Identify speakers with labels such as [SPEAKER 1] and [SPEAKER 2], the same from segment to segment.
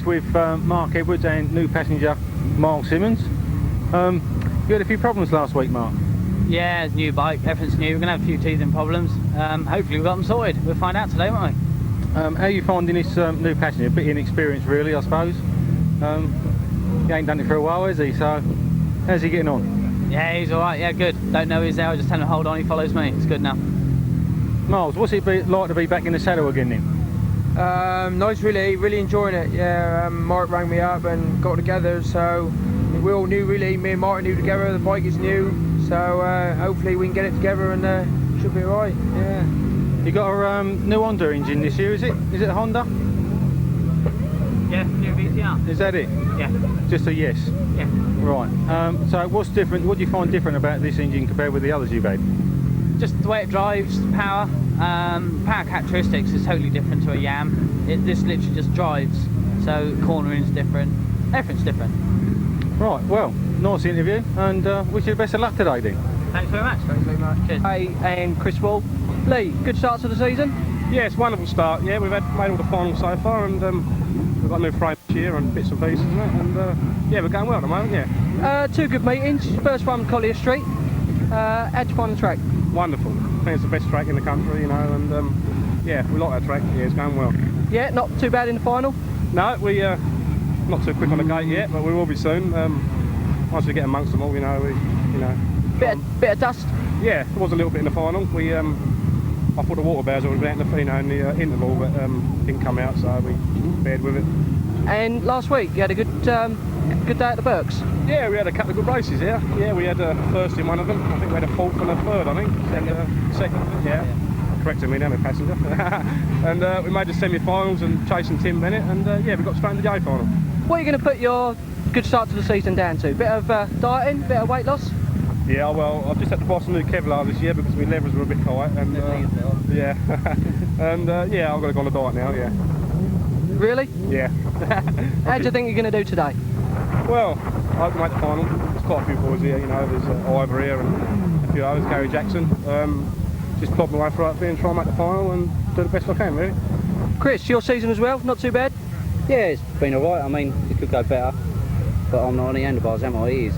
[SPEAKER 1] weeks with Mark Edwards and new passenger Miles Simmons. You had a few problems last week, Mark.
[SPEAKER 2] Yeah, it's a new bike, everything's new. We're going to have a few teething problems. Hopefully we've got them sorted. We'll find out today, won't we?
[SPEAKER 1] How are you finding this new passenger? A bit inexperienced really, I suppose. He ain't done it for a while, has he? So, how's he getting on?
[SPEAKER 2] Yeah, he's alright, yeah, good. Don't know he's there, I just tell him hold on, he follows me. It's good now.
[SPEAKER 1] Miles, what's it like to be back in the saddle again then?
[SPEAKER 3] Nice, really enjoying it. Yeah, Mark rang me up and got together, so we all knew really, me and Mark knew together, the bike is new, so hopefully we can get it together and should be alright, yeah.
[SPEAKER 1] You got a new Honda engine this year, is it? Is it a Honda?
[SPEAKER 2] Yeah, new VCR.
[SPEAKER 1] Is that it?
[SPEAKER 2] Yeah.
[SPEAKER 1] Just a yes?
[SPEAKER 2] Yeah.
[SPEAKER 1] Right, so what's different, what do you find different about this engine compared with the others you've had?
[SPEAKER 2] Just the way it drives, power. Power characteristics is totally different to a Yam. This literally just drives, so cornering's different, everything's different.
[SPEAKER 1] Right, well, nice interview, and wish you the best of luck today then.
[SPEAKER 2] Thanks very much.
[SPEAKER 3] Thanks very much.
[SPEAKER 2] Cheers.
[SPEAKER 4] Hey, and Chris Wall. Lee, good start to the season?
[SPEAKER 5] Yeah, it's a wonderful start. Yeah, we've made all the finals so far, and we've got a new frame this year and bits and pieces and that, and yeah, we're going well at the moment, yeah.
[SPEAKER 4] Two good meetings. First one, Collier Street. How'd you find the track?
[SPEAKER 5] Wonderful. I think it's the best track in the country, you know, and yeah, we like that track. Yeah, it's going well.
[SPEAKER 4] Yeah, not too bad in the final?
[SPEAKER 5] No, we not too quick on the gate yet, but we will be soon. Once we get amongst them all, you know.
[SPEAKER 4] Bit of dust?
[SPEAKER 5] Yeah, there was a little bit in the final. I thought the water bears would have been out in the interval, but didn't come out, so we bared with it.
[SPEAKER 4] And last week you had a good day at the Berks?
[SPEAKER 5] Yeah, we had a couple of good races here. Yeah, we had a first in one of them. I think we had a fourth and a third, I think. And second, yeah. Corrected me now, my passenger. And we made the semi-finals and chasing Tim Bennett, and yeah, we got straight into the A final.
[SPEAKER 4] What are you going to put your good start to the season down to? Bit of dieting, bit of weight loss?
[SPEAKER 5] Yeah, well, I've just had to buy some new Kevlar this year because my levers were a bit tight, and yeah, and yeah, I've got to go on a diet now. Yeah.
[SPEAKER 4] Really?
[SPEAKER 5] Yeah.
[SPEAKER 4] How do you think you're going to do today?
[SPEAKER 5] Well, I hope to make the final. There's quite a few boys here, you know. There's Ivor here and a few others, Gary Jackson. Just plod my way through up there and try and make the final and do the best I can, really.
[SPEAKER 4] Chris, your season as well? Not too bad?
[SPEAKER 6] Yeah, it's been alright. I mean, it could go better, but I'm not on the handlebars, am I? He is.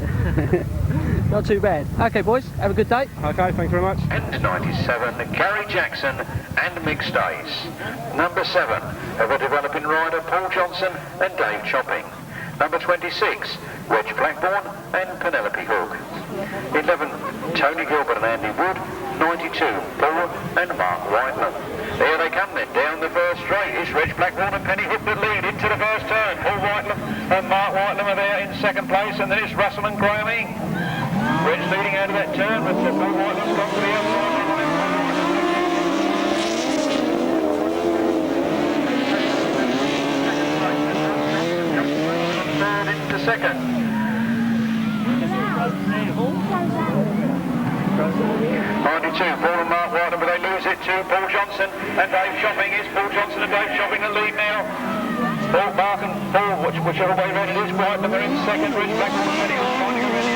[SPEAKER 4] Not too bad. Okay, boys, have a good day.
[SPEAKER 5] Okay, thanks very much.
[SPEAKER 7] And 97, Gary Jackson and mixed Ace. Number 7, ever developing rider Paul Johnson and Dave Chopping. Number 26, Reg Blackbourn and Penelope Hook. 11, Tony Gilbert and Andy Wood. 92, Paul and Mark Whitelam. There they come then, down the first straight. It's Reg Blackbourn and Penny Hook that lead into the first turn. Paul Whitelam and Mark Whitelam are there in second place, and then it's Russell Graeme Ing. Reg's leading out of that turn, but Paul Whitelam's gone to the outside. Third into second. 92, Paul and Mark Whitelam, but they lose it to Paul Johnson and Dave Chopping. It's Paul Johnson and Dave Chopping that lead now. Paul, Mark and Paul, whichever way round it is, Whitelam are in second. Rich Blackbourn and Penny Hook trying to get ready.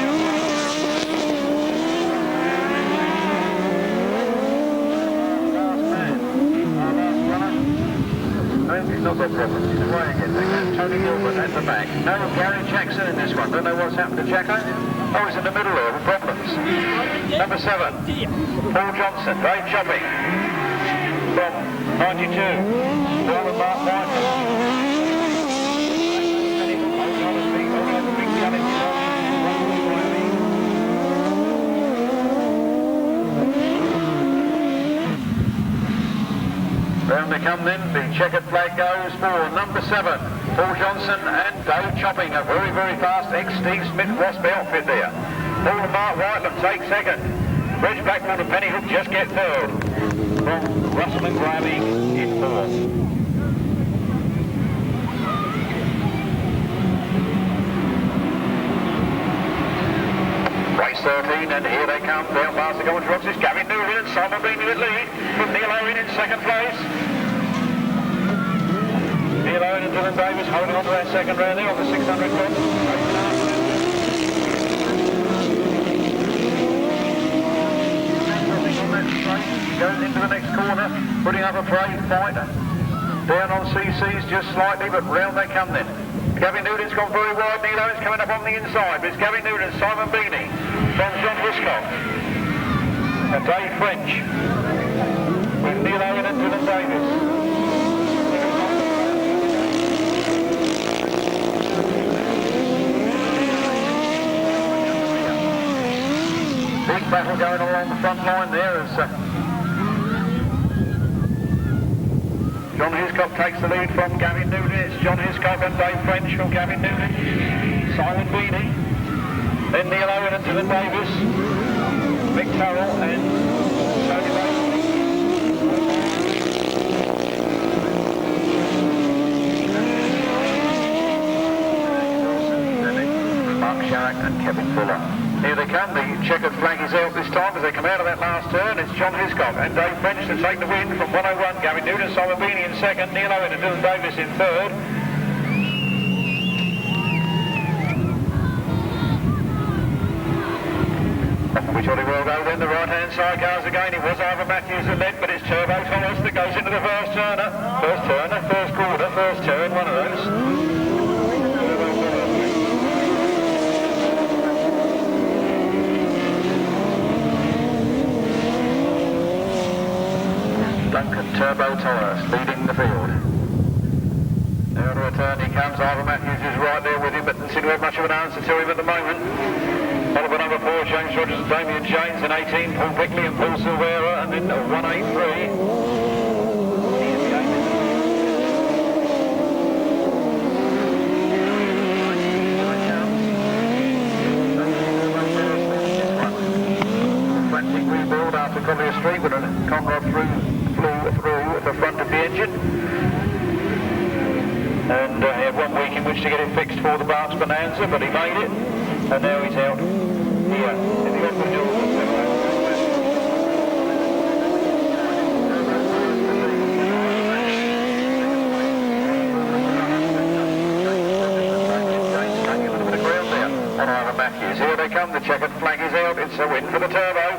[SPEAKER 7] He's not got problems. He's away again. Tony Gilbert at the back. No Gary Jackson in this one. Don't know what's happened to Jacko. Oh, he's in the middle there with problems. Number 7, Paul Johnson, Dave Chopping. From 92, Paul and Mark Whitelam. Round they come then, the checkered flag goes for number 7, Paul Johnson and Dave Chopping, a very, very fast ex-Steve Smith Wasp outfit there. Paul and Mark Whitelam take second. Reg Blackbourn and Penny Hook just get third. From Russell and Graeme Ing in fourth. Race 13, and here they come. Down past the Golden Rocks is Gavin Newley and Simon Beanie at lead. From Neal Owen in second place. Neal Owen and Dylan Davis holding on to that second round there on the 600 club. Goes into the next corner, putting up a brave fight. Down on CC's just slightly, but round they come then. Gavin Newton's gone very wide. Neal Owen's coming up on the inside. But it's Gavin Newton, Simon Beanie from John Hiscock. And Dave French with Neal Owen and Dylan Davis. Big battle going on along the front line there as John Hiscock takes the lead from Gavin Newton. It's John Hiscock and Dave French from Gavin Newton. Simon Beanie. Then Neal Owen and Dylan Davis. Mick Carroll and Tony Bates. Mark Sharrock and Kevin Fuller. Here they come, the checkered flag is out this time as they come out of that last turn. It's John Hiscock and Dave French to take the win from 101. Gavin Newton, Simon Beanie in second, Neal Owen and Dylan Davis in third. We jolly well go then, the right-hand sidecars again. It was Ivor Matthews that led, but it's Turbo Tolhurst that goes into the first turner. First quarter, first turn, one of those. Duncan Turbo Tolhurst leading the field. Now to a turn he comes. Ivor Matthews is right there with him, but doesn't seem to have much of an answer to him at the moment. Followed by number 4, James Rogers and Damien James, and 18, Paul Bickley and Paul Silvera, and then 183. Frantic rebuild after Collier Street with a Conrod flew through at the front of the engine. And he had 1 week in which to get it fixed for the Barks Bonanza, but he made it. And now he's out here in the Otford Hills. On Ivor Matthews. Here they come, the checkered flag is out, it's a win for the Turbo.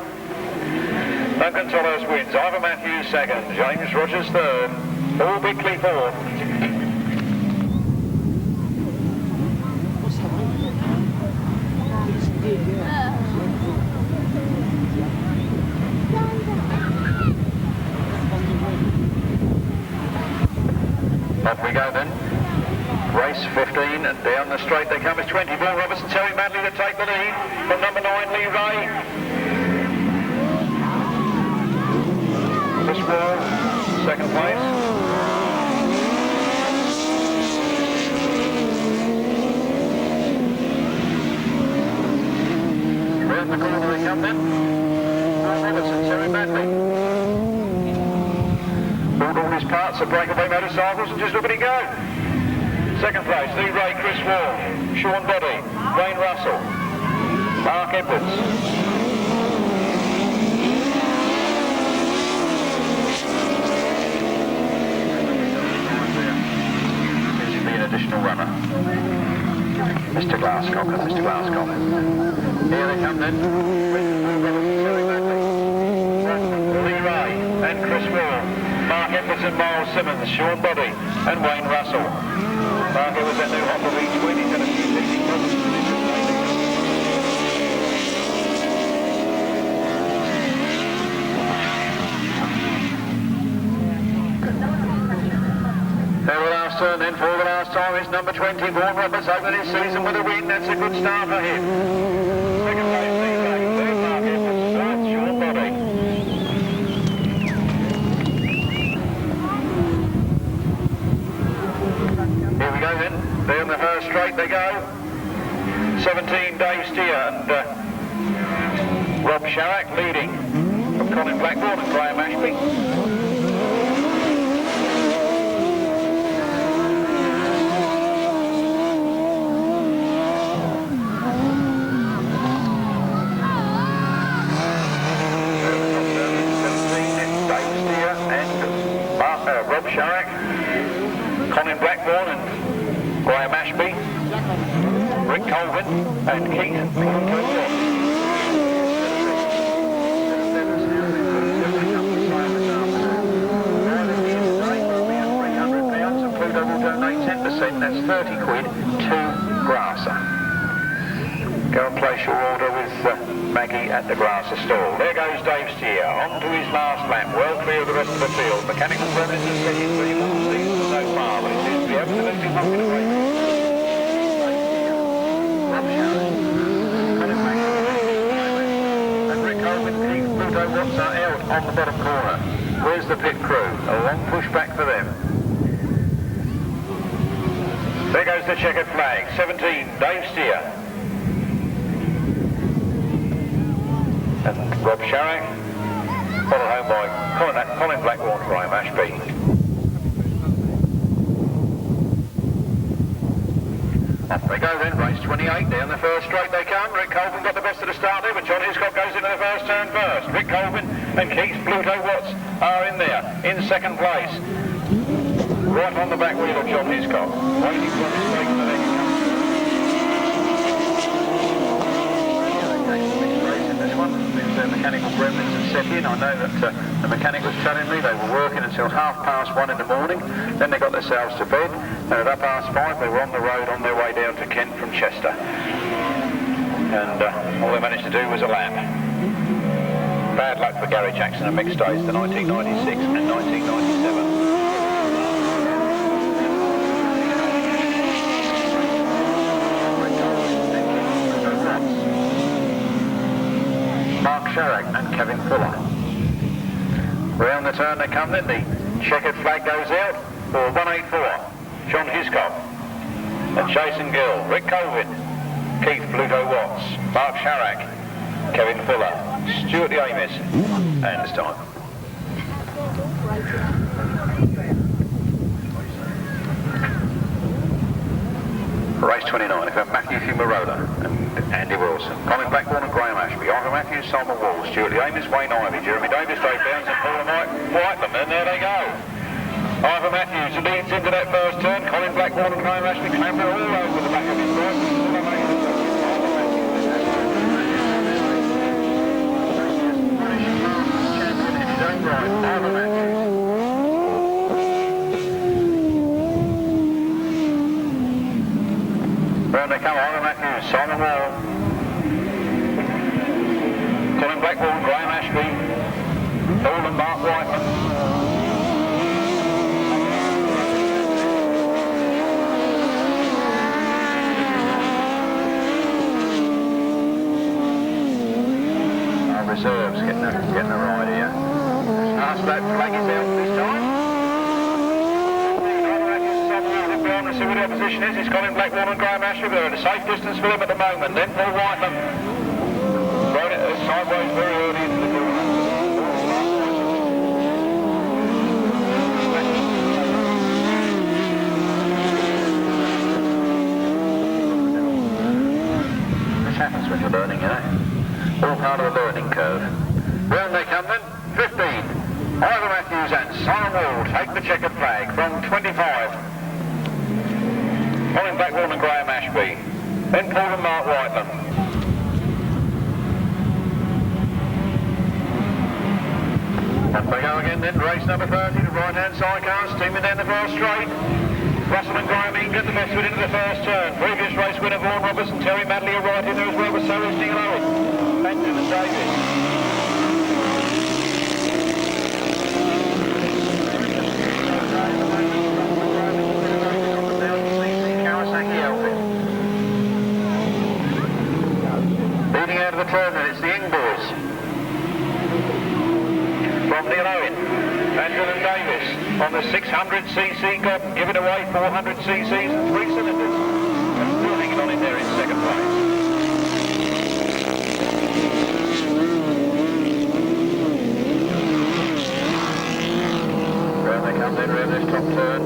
[SPEAKER 7] Duncan Tolhurst wins, Ivor Matthews second, James Rogers third, Paul Bickley fourth. Off we go then. Race 15 and down the straight they come. It's 20. Vaughan Roberts and Terry Madley to take the lead from number 9 Lee Ray. Chris Wall, second place. Round the corner they come then. Vaughan Roberts and Terry Madley. Pulled all his parts of breakaway motorcycles and just look at it go. Second place, Lee Ray, Chris Wall, Sean Boddy, Wayne Russell, Mark Edwards. This should be an additional runner. Mr. Glasscock and Mr. Glasscock. Here they come then. Lee Ray and Chris Wall, Mark Edwards and Miles Simmons, Sean Boddy and Wayne Russell. Mark Edwards that new hop of each win, he's got a few 60 problems. There the last turn then for the last time is number 20, Vaughan Roberts, opening his season with a win. That's a good start for him. Second place, Lee Ray, third Mark Edwards, fourth Sean Boddy. Here we go then, down the first straight they go. 17 Dave Steer and Rob Sharrock leading from Colin Blackbourn and Graham Ashby. Rob Sharrock, Colin Blackbourn and Graham Ashby, Rick Colvin and Keith Plumcott. that's 30 quid, 2 grasser. Go and place your order with Maggie at the grasser stall. There goes Dave Steer, on to his last lap, well clear of the rest of the field. Mechanical premises setting 3 more seasons so far, but it seems to be absolutely not going to break. And Rick Owen, Keith Pluto, what's that out on the bottom corner? Where's the pit crew? A long push back for them. There goes the checkered flag, 17, Dave Steer. And Rob Sharrock, followed home by Colin Blackbourn, Graham Ashby. Off they go then, race 28, down the first straight they come. Rick Colvin got the best of the start there, but John Hiscock goes into the first turn first. Rick Colvin and Keith Pluto Watts are in there, in second place. Right on the back wheel of John Hiscock, waiting for a mistake for them. The mechanical gremlins had set in. I know that the mechanic was telling me they were working until 1:30 in the morning, then they got themselves to bed, and at 5:30 they were on the road on their way down to Kent from Chester. And all they managed to do was a lap. Bad luck for Gary Jackson and Mick Stace, the 1996 and 1997. Sharrock and Kevin Fuller. Round the turn they come then, the checkered flag goes out for 184, John Hiscock and Jason Gill, Rick Colvin, Keith Pluto Watts, Mark Sharrock, Kevin Fuller, Stuart Amis, and it's time. Race 29, we've got Matthew Fumarola and Andy Wilson, Colin Blackbourn and Graham Ashby, Ivor Matthews, Simon Wall, Stuart Amis, Wayne Ivey, Jeremy Davis, Dave Downs and Paul Whitelam, and there they go. Ivor Matthews leads into that first turn, Colin Blackbourn and Graham Ashby clamber all over the back of his bike. Ivor Matthews. Round they come, Ivor Matthews, Simon Wall, Colin Blackbourn, Graham Ashby, Paul and Mark Whitelam. Our reserves getting the ride here. Last lap flag is out this time. To see what the opposition is. It's Colin Blackbourn and Graham Ashby. They're at a safe distance for them at the moment. Then Paul Whitelam rode it sideways very early into the corner. This happens when you're learning, you know. All part of the learning curve. Round they come then. 15. Ivor Matthews and Simon Wall take the checkered flag from 25. Colin Blackbourn and Graham Ashby, then Paul and Mark Whitelam. Up they go again then, race number 30, the right-hand sidecars, steaming down the first straight. Russell and Graeme Ing get the best of it into the first turn. Previous race winner Vaughan Roberts and Terry Madley are right in there as well, but so is Neal Owen. Benton and Davis. Leading out of the turn, and it's the Ing boys. From Neal Owen, Andrew Davis on the 600cc, got given away 400cc's and 3 cylinders. And still hanging on in there in second place. Round they come then, round this top turn.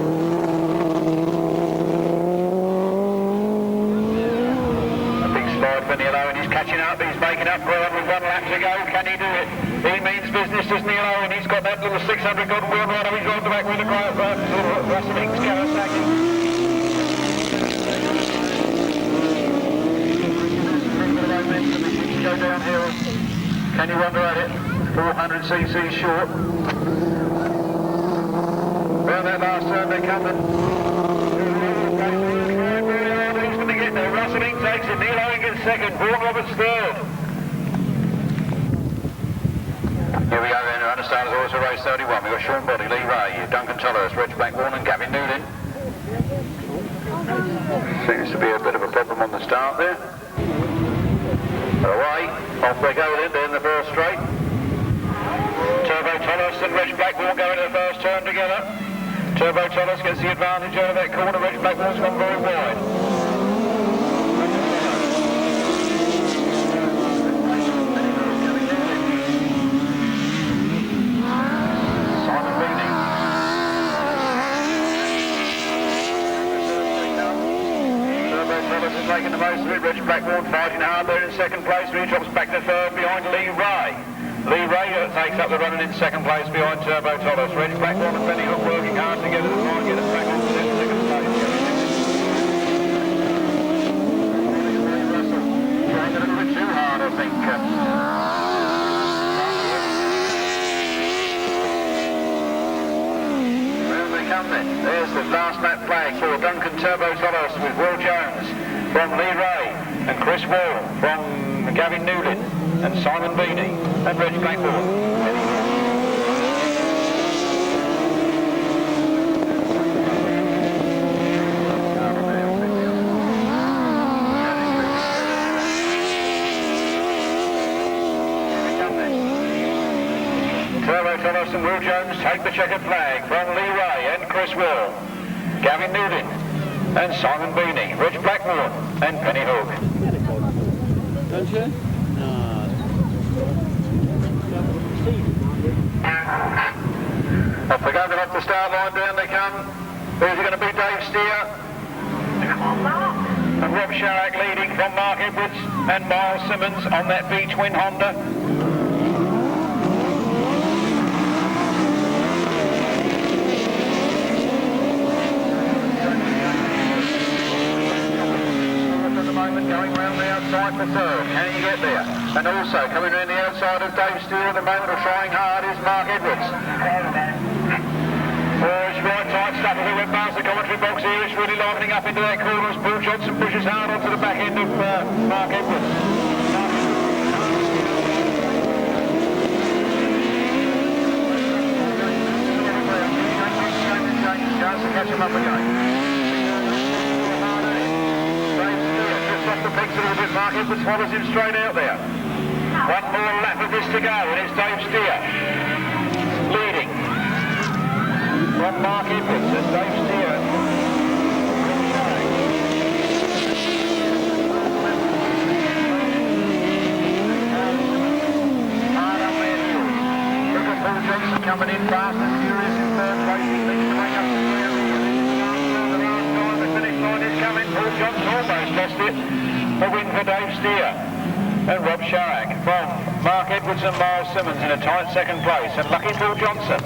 [SPEAKER 7] For Neal Owen, he's catching up, he's making up ground with 1 lap to go. Can he do it? He means business, does Neal Owen. He's got that little 600 good wheel right up, he's on the back with the Russell Ing's Kawasaki. Go downhill. Can you wonder at it? 400cc short. Round that last turn they come and takes it. Neal Owen gets second. Vaughan Roberts third. Here we go then. Understanders also race 31. We've got Sean Body, Lee Ray, Duncan Tolhurst, RH Blackbourn and Gavin Newlin. Seems to be a bit of a problem on the start there. Away. Off they go then down the first straight. Turbo Tolhurst and RH Blackbourn go into the first turn together. Turbo Tolhurst gets the advantage over that corner. RH Blackbourn's gone very wide. Simon Beatty. Turbo Tolhurst is taking the most of it. RH Blackbourn fighting hard there in second place. He drops back to third behind Lee Ray. Lee Ray takes up the running in second place behind Turbo Tolhurst. RH Blackbourn and Benny Hook working hard together to try and get it back onto that second place. Russell trying a little bit too hard, I think. There they come then. There's the last lap flag for Duncan Turbo Tolhurst with Will Jones from Lee Ray and Chris Wall from Gavin Newlin and Simon Beatty and RH Blackbourn. Turbo Tolhurst and Will Jones take the checkered flag from Lee Ray and Chris Will, Gavin Newlin and Simon Beatty, RH Blackbourn and Penny Hook.
[SPEAKER 6] Don't you?
[SPEAKER 7] Off they go, they're off the start line, down they come. Who's it going to be? Dave Steer. And Rob Sharrock leading from Mark Edwards and Miles Simmons on that V-twin Honda. Going round the outside for third. Can he get there? And also coming around the outside of Dave Steele at the moment, or trying hard, is Mark Edwards. Oh, it's right tight stuff as we went past the commentary box here. It's really livening up into that corner as Paul Johnson pushes hard onto the back end of Mark Edwards. Chance to catch him up again. Off the pegs a little bit, Mark Edwards follows him straight out there. One more lap of this to go, and it's Dave Steer leading from Mark Edwards and Dave Steer. Hard up there, look at Paul Johnson coming in fast and furious in third place. He needs to make up the ground. The last time the finish line is coming. Paul Johnson almost lost it. A win for Dave Steer and Rob Sharrock from Mark Edwards and Miles Simmons in a tight second place, and lucky Paul Johnson.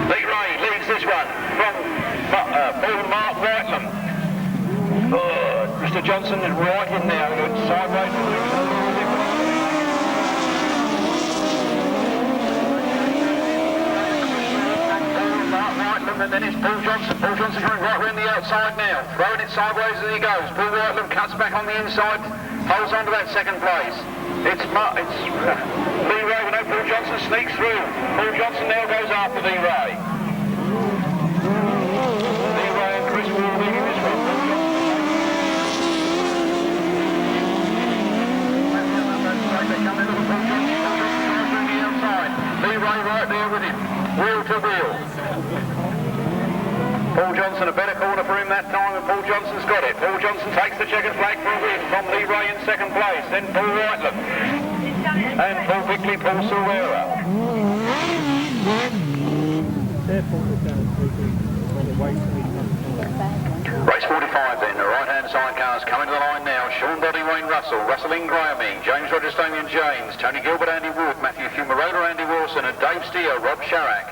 [SPEAKER 7] Lee Ray leads this one from Paul and Mark Whitelam. Oh, Mr. Johnson is right in there, sideways. And then it's Paul Johnson. Paul Johnson coming right around the outside now, throwing it sideways as he goes. Paul Whitelam cuts back on the inside, holds on to that second place. It's Lee Ray, no, Paul Johnson sneaks through. Paul Johnson now goes after Lee Ray. Lee Ray and Chris Wall leading this one. They come into the Paul Johnson. Paul Johnson drives around the outside. Lee Ray right there with him, wheel to wheel. Paul Johnson, a better corner for him that time, and Paul Johnson's got it. Paul Johnson takes the checkered flag for a win from Lee Ray in second place, then Paul Whitelam, and Paul Bickley, Paul Silvera. Race 45 then, the right-hand side cars coming to the line now. Sean Body, Wayne Russell, Russell Graeme Ing, James Roger Stamian James, Tony Gilbert, Andy Wood, Matthew Fumarola, Andy Wilson, and Dave Steer, Rob Sharrock.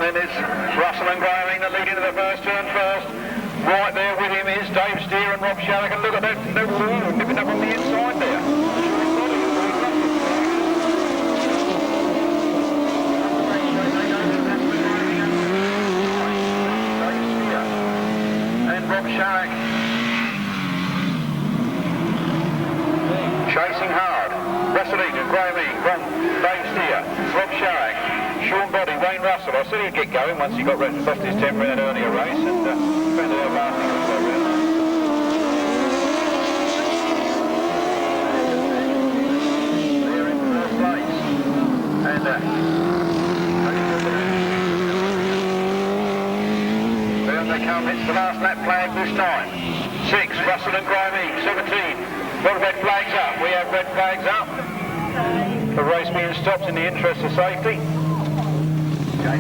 [SPEAKER 7] then is Russell Graeme Ing that lead into the first turn first. Right there with him is Dave Steer and Rob Shallock, and look at that, nipping up on the inside there. And Rob Shallock chasing hard. Russell Graeme Ing from Dave Steer, Rob Shallock, Sean Body, Wayne Russell. I said he'd get going once he got lost his temper in that earlier race, and found it out last thing was so well. They're in first place, and there they come. It's the last lap flag this time. 6, Russell and Graeme Ing. 17. Got red flags up. We have red flags up. The race being stopped in the interest of safety. Okay.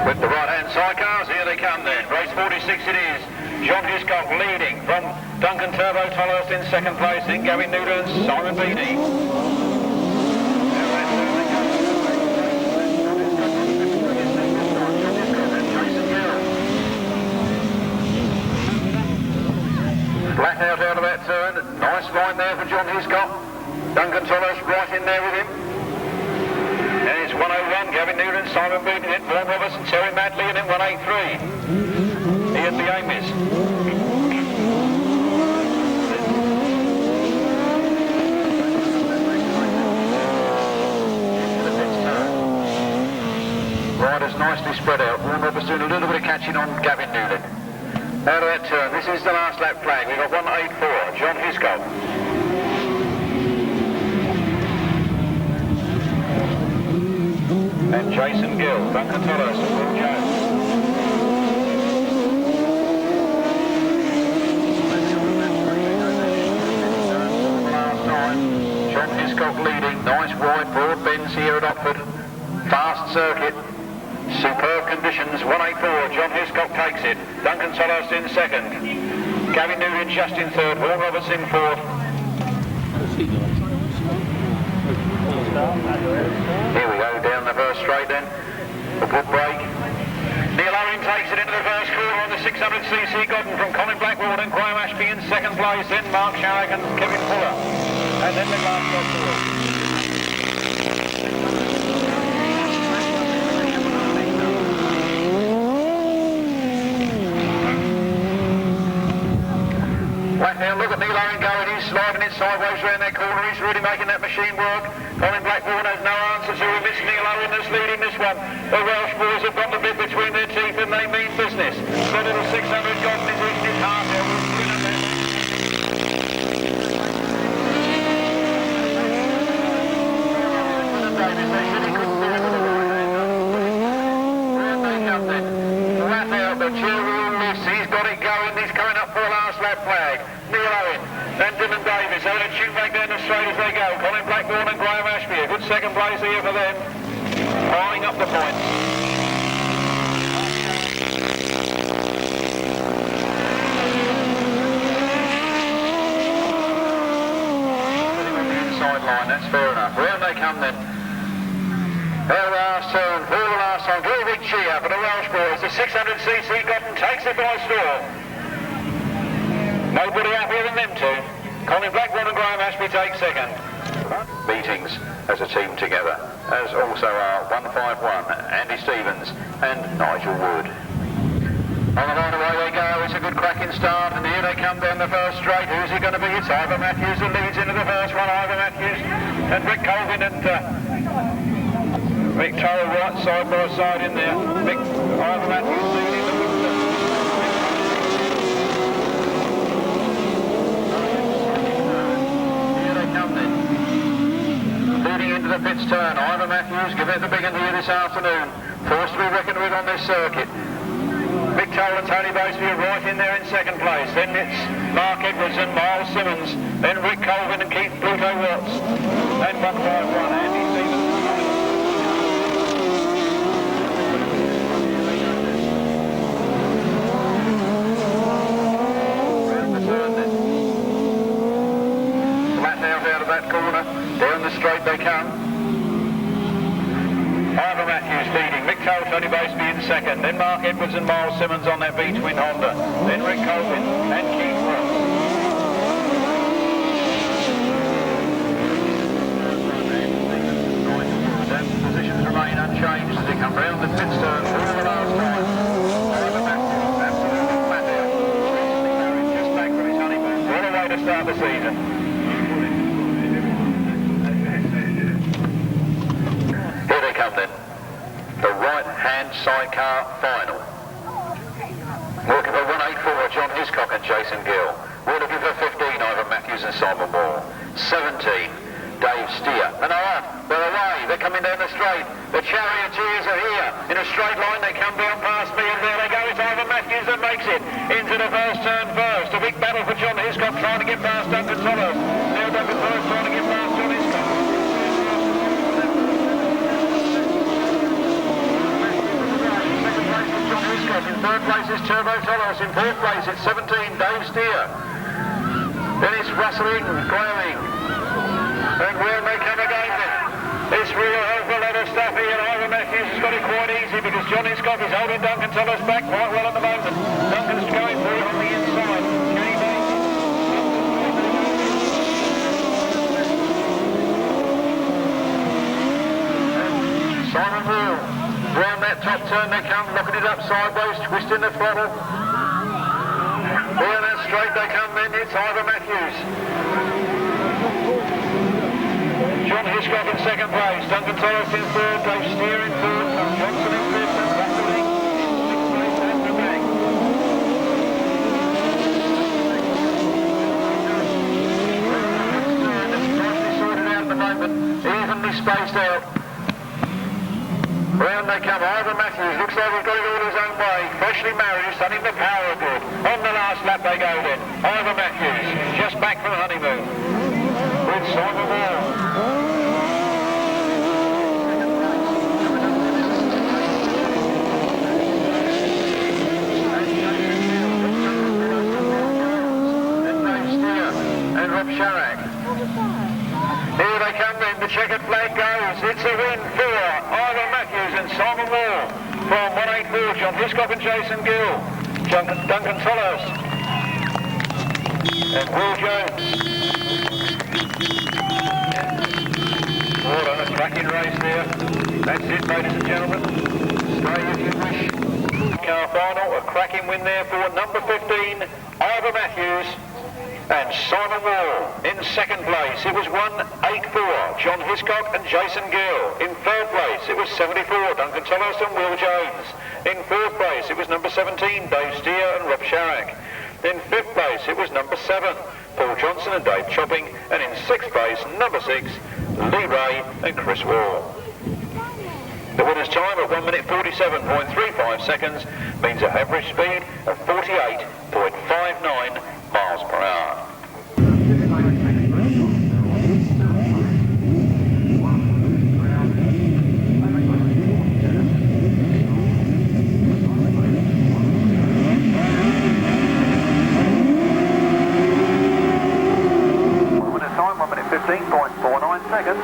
[SPEAKER 7] With the right-hand sidecars, here they come then. Race 46 it is. John Hiscock leading from Duncan Tolhurst in second place. Then Gavin Uddens, Simon Beattie. Flat out of that turn. Nice line there for John Hiscock. Duncan Tolhurst right in there with him. And it's 101, Gavin Newton, Simon Beattie, then Vaughan Robertson, Terry Madley, and then 183. Ian the Amis. Riders nicely spread out. Vaughan Robertson doing a little bit of catching on Gavin Newton. Out of that turn, this is the last lap flag. We've got 184, John Hiscock. And Jason Gill, Duncan Tolhurst and Will Jones. Last time, John Hiscock leading, nice wide broad bends here at Otford. Fast circuit, superb conditions, 184, John Hiscock takes it. Duncan Tolhurst in second. Gavin Newton just in third, Vaughan Roberts in fourth. Here we go, down the first straight then. A good break. Neal Owen takes it into the first corner on the 600cc Godden from Colin Blackbourn and Graham Ashby in second place. Then Mark Sharrock and Kevin Fuller. And then the last got through. Right now, look at Neal Owen going. He's sliding it sideways around that corner. He's really making that machine work. Colin Blackbourn has no answer to him. It's Neal Owen that's leading this one. The Welsh boys have got the bit between their teeth and they mean business. The little 600 Godden is reaching his half there. Right now, the cheerleader lifts. He's got it going. He's coming up for a last lap flag. Neal Owen and Dylan Davis having a tune back down the straight as they go. Colin Blackbourn and Graham Ashby, a good second place here for them. Eyeing up the points. On the inside line, that's fair enough. Round they come then. Their last turn, for the last time. Very big cheer for the Welsh boys. The 600cc Godden takes it by storm. Nobody happier than them two. Colin Blackbourn and Graham Ashby take second. Meetings as a team together, as also are 151, Andy Stevens and Nigel Wood. On the line away they go, it's a good cracking start, and here they come down the first straight. Who's it going to be? It's Ivor Matthews that leads into the first one. Ivor Matthews and Rick Colvin and Mick Turrell right side by side in there. Ivor Matthews leading the into the pits turn. Ivor Matthews giving it the big one here this afternoon. Forced to be reckoned with on this circuit. Mick Toll and Tony Baseby are right in there in second place. Then it's Mark Edwards and Miles Simmons. Then Rick Colvin and Keith Pluto Watts. And 151, Andy Stevens. Round the turn then. Flat out of that corner. Down the straight they come. Ivor Matthews leading, Mick Toll, Tony Baseby in second, then Mark Edwards and Miles Simmons on that B-twin Honda, then Rick Colvin and Keith Ross. Positions remain unchanged as they come round the Maidstone for the last time. Ivor Matthews, absolutely flat out. Just back from his honeymoon. What a way to start the season. Here they come then. The right-hand sidecar final. We're looking for 184, John Hiscock and Jason Gill. We're looking for 15, Ivor Matthews and Simon Wall. 17, Dave Steer. And they're away. They're coming down the straight. The charioteers are here. In a straight line, they come down past me, and there they go. It's Ivor Matthews that makes it into the first turn first. A big battle for John Hiscock trying to get past Duncan Tolhurst. Now Duncan Tolhurst trying to get past John Hiscock. In third place is Turbo Tolhurst. In fourth place it's 17, Dave Steer. Then it's Russell Graeme Ing. And where they come again then? It's real hell for a lot of stuff here, and Ivor Matthews has got it quite easy because John Hiscock is holding Duncan Tolhurst back quite well at the moment. Duncan's going for it on the inside. Simon Wall. Round that top turn they come, knocking it up sideways, twisting the throttle. Down that straight they come then, it's Ivor Matthews. John Hiscock in second place, Duncan Tolhurst in third, Dave Steer in third, Johnson in fifth, and Russell in sixth place at the back. Nicely sorted out at the moment, evenly spaced out. Round they come, Ivor Matthews, looks like he's got it all his own way, freshly married, he's done him the power good. On the last lap they go then, Ivor Matthews, just back from honeymoon, with Simon Wall. Then Dave Steer and Rob Sharak. Here they come then, the checkered flag goes, it's a win for Ivor Matthews and Simon Wall from 184, John Hiscock and Jason Gill, Duncan Tolhurst and Will Jones. What a cracking race there. That's it, ladies and gentlemen. Stay if you wish. Car final, a cracking win there for number 15, Ivor Matthews. And Simon Wall in second place, it was 184, John Hiscock and Jason Gill. In third place, it was 74, Duncan Tolhurst and Will Jones. In fourth place, it was number 17, Dave Steer and Rob Sharak. In fifth place, it was number 7, Paul Johnson and Dave Chopping. And in sixth place, number 6, Lee Ray and Chris Wall. The winner's time of 1 minute 47.35 seconds means an average speed of 48.59 miles per hour. Winner's time 1 minute 15.49 seconds.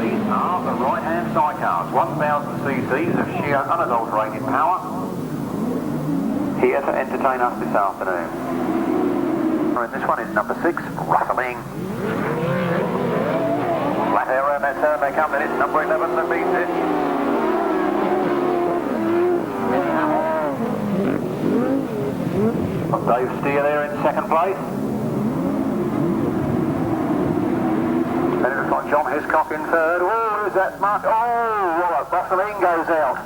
[SPEAKER 7] These are the right-hand sidecars, 1000 cc's of sheer unadulterated power, here to entertain us this afternoon. And this one is number 6, Russell Ing. Flat air around that turn they come, then it's number 11 that beats it. Got Dave Steer there in second place. Then it looks like John Hiscock in third. Oh, who's that, Mark? Oh, Russell Ing goes out.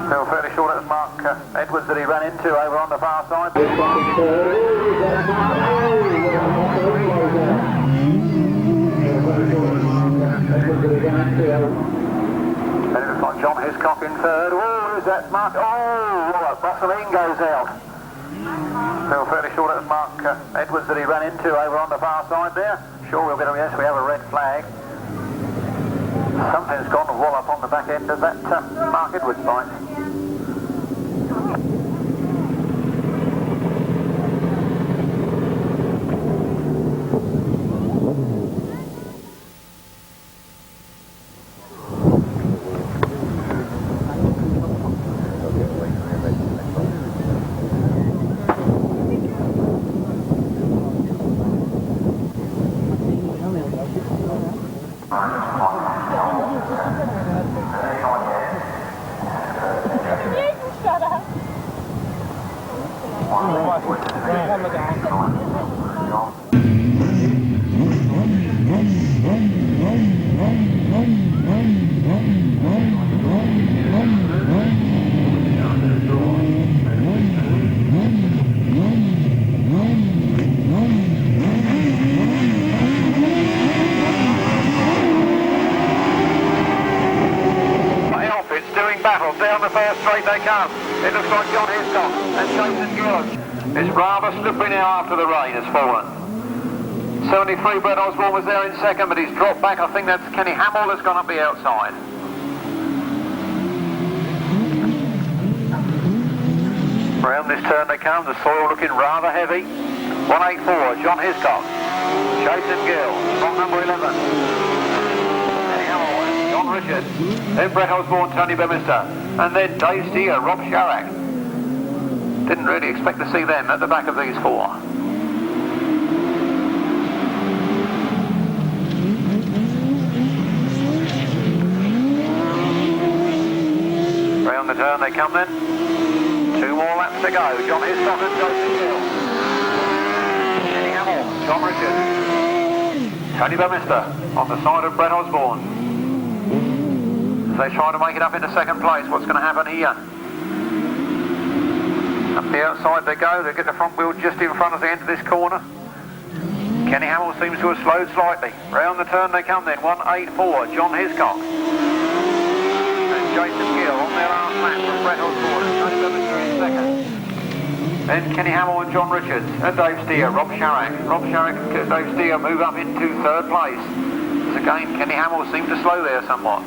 [SPEAKER 7] Feel fairly sure that was Mark Edwards that he ran into over on the far side. Then it looks like John Hiscock in third. Oh, is that Mark? Oh, Russell Ing goes out. Feel fairly sure that was Mark Edwards that he ran into over on the far side there. Sure, we'll get a yes, we have a red flag. Something's gone to wallop on the back end of that Mark Edwards bike. It looks like John Hiscock and Jason Gill. It's rather slippery now after the rain has fallen. 73 Brett Osborne was there in second, but he's dropped back. I think that's Kenny Hamill that's gone up the outside. Round this turn they come, the soil looking rather heavy. 184, John Hiscock. Jason Gill, from number 11. Kenny Hamill, John Richard. Then Brett Osborne, Tony Bemister. And then Dave Steer, Rob Sharrack. Didn't really expect to see them at the back of these four. Round the turn they come then. 2 more laps to go. John Hiscock and Jason Gill. Kenny Hamill, John Richard. Tony Bemister on the side of Brett Osborne. As they try to make it up into second place, what's going to happen here? Up the outside they go, they get the front wheel just in front of the end of this corner. Kenny Hamill seems to have slowed slightly. Round the turn they come then, 184, John Hiscock. And Jason Gill on their last lap from Brett Osborne, and Tony Bemister in second. Then Kenny Hamill and John Richards, and Dave Steer, Rob Sharrack. Rob Sharrack and Dave Steer move up into third place. As again, Kenny Hamill seemed to slow there somewhat.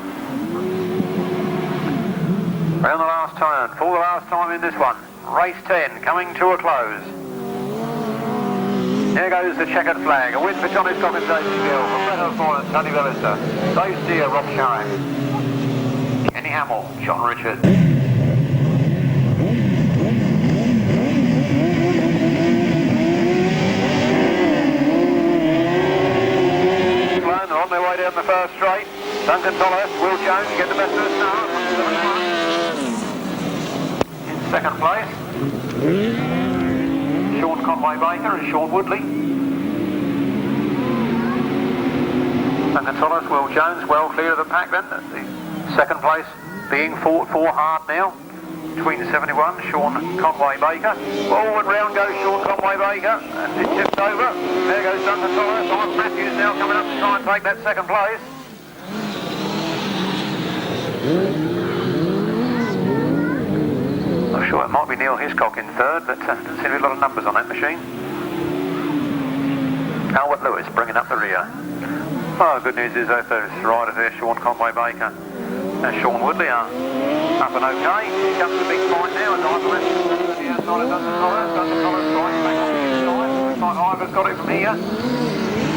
[SPEAKER 7] Round the last turn, for the last time in this one. Race 10 coming to a close. Here goes the checkered flag. A win for John Hiscock and Jason Gill, for Brett Osborne and Tony Bemister. Dave Steer, Rob Sharrack. Kenny Hamill, John Richards. They're on their way down the first straight. Duncan Tolhurst, Will Jones get the best of the start. In second place, Sean Conway Baker and Sean Woodley. Duncan Tolhurst, Will Jones, well clear of the pack then. The second place being fought for hard now. Between 71, Sean Conway Baker. Forward round goes Sean Conway Baker, and it tips over. There goes Duncan Tolhurst. Ivor Matthews now coming up to try and take that second place. Not sure, it might be Neal Hiscock in third, but doesn't seem to be a lot of numbers on that machine. Albert Lewis bringing up the rear. Oh, good news is that there's riders there, Sean Conway Baker and Sean Woodley are up and okay. Here comes the big fight now as Ivor Matthews on the outside of Duncan Tolhurst. Duncan Tolhurst right back on the inside. Looks like Ivor's got it from here.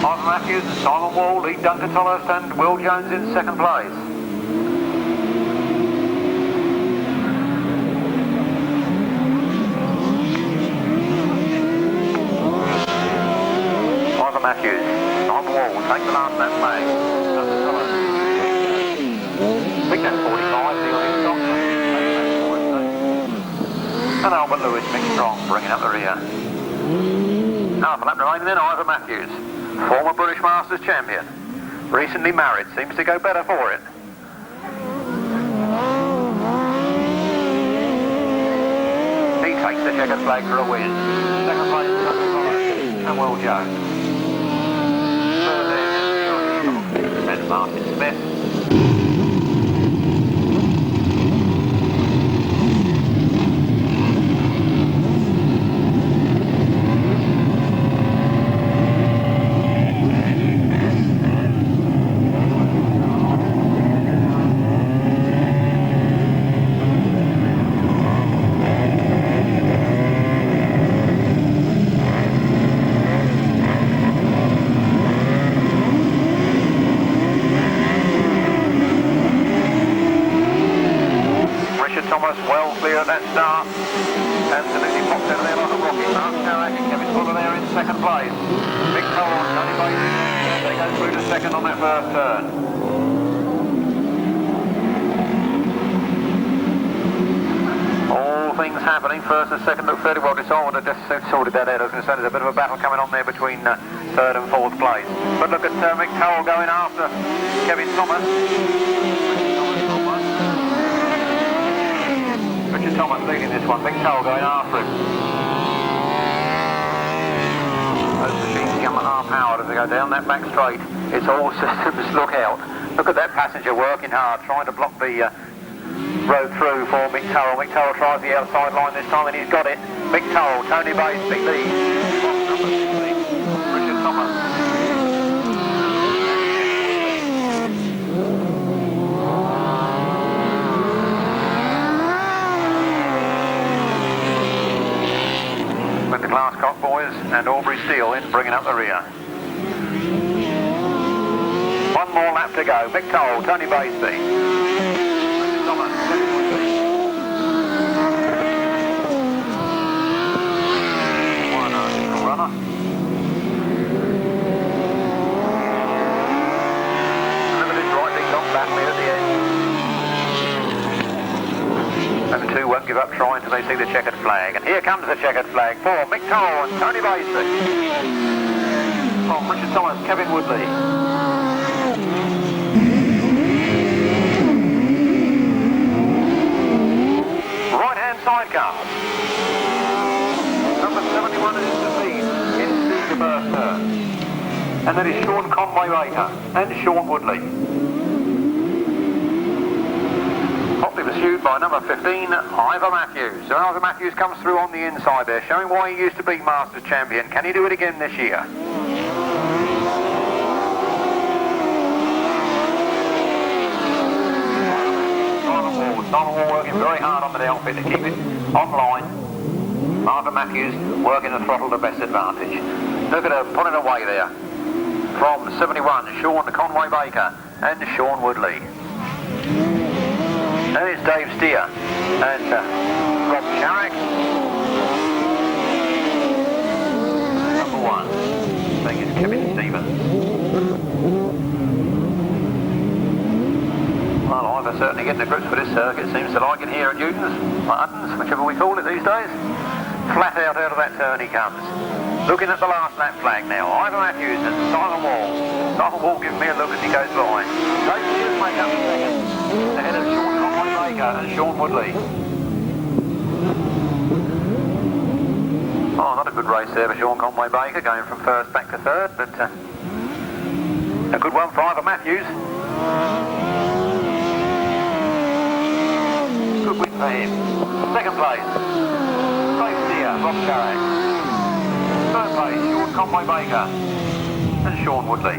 [SPEAKER 7] Ivor Matthews and Simon Wall lead Duncan Tolhurst and Will Jones in second place. Ivor Matthews, Simon Wall take the last lap flag. Duncan Tolhurst. I think that's 45, Neal Hiscock. And Albert Lewis, Mick Strong, bringing up the rear. Half a lap remaining then, Ivor Matthews, former British Masters champion. Recently married, seems to go better for it. He takes the checkered flag for a win. Second place, Duncan Tolhurst and Will Jones. Third there, and Martin Smith. Fuller there in second place. Mick Cole and Tony Basie. They go through to second on that first turn. All things happening. First and second look fairly well decided. Just sorted that out. I was going to say there's a bit of a battle coming on there between third and fourth place. But look at Mick Cole going after Kevin Thomas. Richard Thomas leading this one. Mick Cole going after him. Those machines come half-powered as they go down that back straight. It's all systems look out. Look at that passenger working hard, trying to block the road through for Mick Cole. Mick Cole tries the outside line this time and he's got it. Mick Cole, Tony Basie leads. Richard Thomas. With the Glasscock boys and Aubrey Steele in bringing up the rear. One more lap to go. Mick Cole, Tony Basie. Thomas, one runner. Limited right big top back there at the end. And the two won't give up trying until they see the checkered flag. And here comes the checkered flag for Mick Cole and Tony Basie. From Richard Thomas, Kevin Woodley. Right-hand sidecar. Number 71 is the lead into the first turn. And that is Sean Conway-Baker and Sean Woodley. Hotly pursued by number 15, Ivor Matthews. So Ivor Matthews comes through on the inside there, showing why he used to be Masters champion. Can he do it again this year? Simon Wall working very hard on the outfit to keep it online. Ivor Matthews working the throttle to best advantage. Look at her pulling away there. From 71, Sean Conway-Baker and Sean Woodley. And it's Dave Steer and Rob Sharrock. Number 1, I think it's Kevin Stevens. Well, Ivor certainly getting the grips for this circuit. Seems to like it here at Uddens, whichever we call it these days. Flat out of that turn he comes. Looking at the last lap flag now. Ivor Matthews and Simon Wall. Simon Wall giving me a look as he goes by. Dave Steers make up the second. Ahead of Sean Conway-Baker and Sean Woodley. Oh, not a good race there for Sean Conway-Baker, going from first back to third, but a good one for Ivor Matthews. Good win for him. Second place, Dave Steer, Rob Sharrock. Third place, Sean Conway-Baker and Sean Woodley.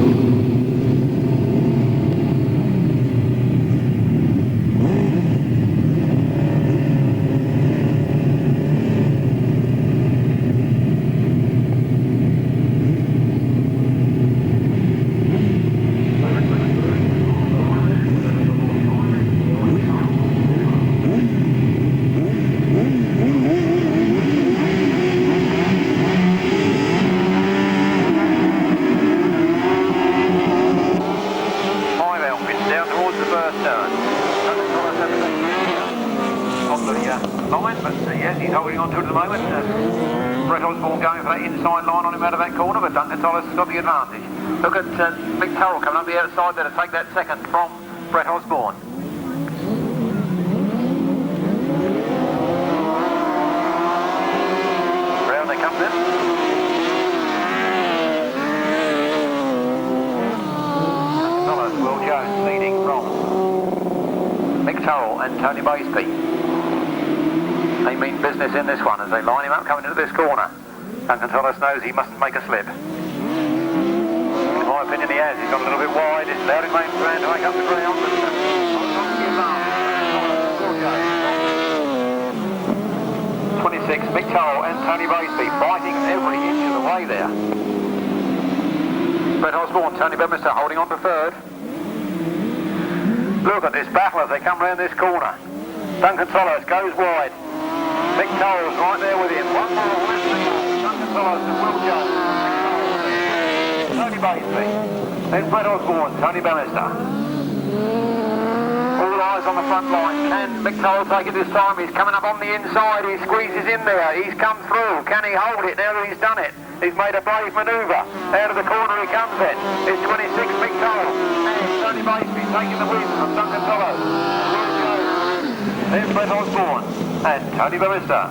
[SPEAKER 7] Duncan Tolhurst has got the advantage. Look at Mick Cole coming up the outside there to take that second from Brett Osborne. Round they come then. Tolhurst, Will Jones leading from Mick Cole and Tony Basie. They mean business in this one as they line him up coming into this corner. Duncan Tolhurst knows he mustn't make a slip. In my opinion he has. He's got a little bit wide. It's Loudon Main Strand to make up the ground. But, 26, Mick Cole and Tony Basie fighting every inch of the way there. Brett Osborne, Tony Bennett holding on to third. Look at this battle as they come round this corner. Duncan Tolhurst goes wide. Mick Cole's right there with him. One more lap to go. Duncan Tolhurst Basley. Then Brett Osborne, Tony Bannister. All eyes on the front line. Can McToll take it this time? He's coming up on the inside. He squeezes in there. He's come through. Can he hold it now that he's done it? He's made a brave manoeuvre. Out of the corner he comes then. It's 26 McToll. And Tony Basley taking the win from Duncan Tolhurst. Then Brett Osborne and Tony Bannister.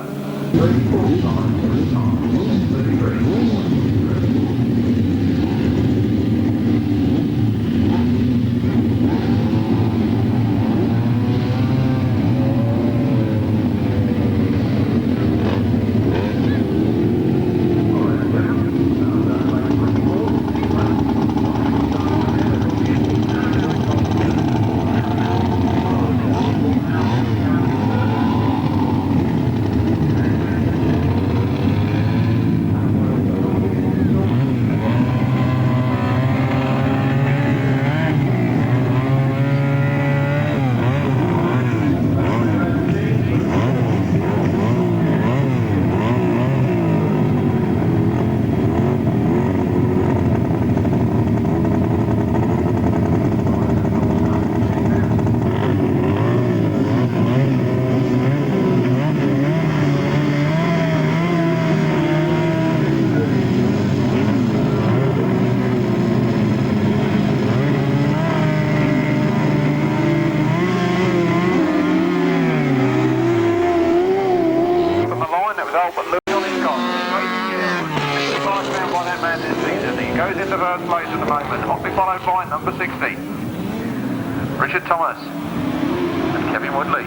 [SPEAKER 7] Richard Thomas and Kevin Woodley.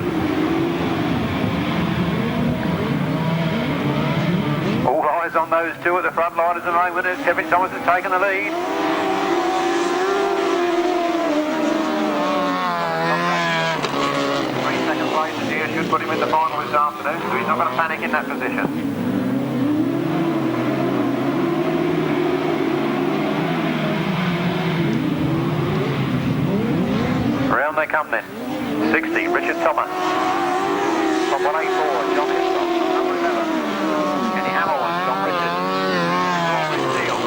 [SPEAKER 7] All eyes on those two at the front line at the moment as Kevin Thomas has taken the lead. 3 second places here should put him in the final this afternoon, so he's not going to panic in that position. Around they come then. 60, Richard Thomas. From 184, John Hiscock. Number 11, Kenny Hamill and John Richards. Aubrey Steele.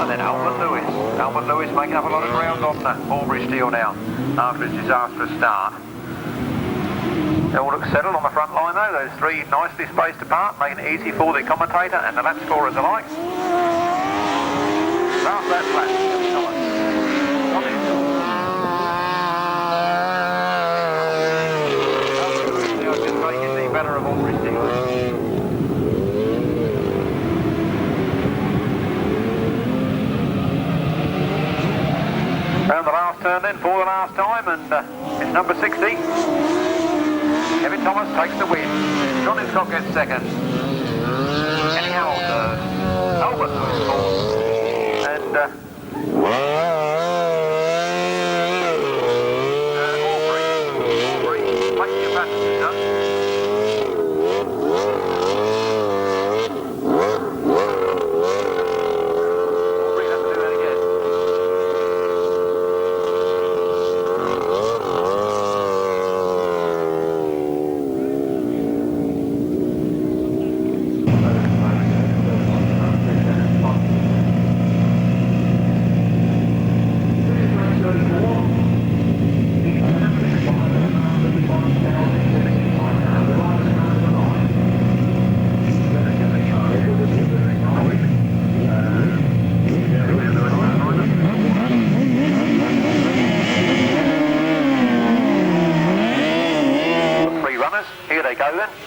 [SPEAKER 7] And then Alvin Lewis. Alvin Lewis making up a lot of ground on Aubrey Steele now after his disastrous start. They all look settled on the front line though, those three nicely spaced apart, making it easy for the commentator and the lap scorers alike. Last lap flat, Kevin Thomas. John Hiscock. Better of Aubrey Steele. Round the last turn then for the last time, and it's number 60. Kevin Thomas takes the win. John Hiscock gets second. Kenny Howell third. Albert Lewis fourth. And Aubrey, plenty of passengers done.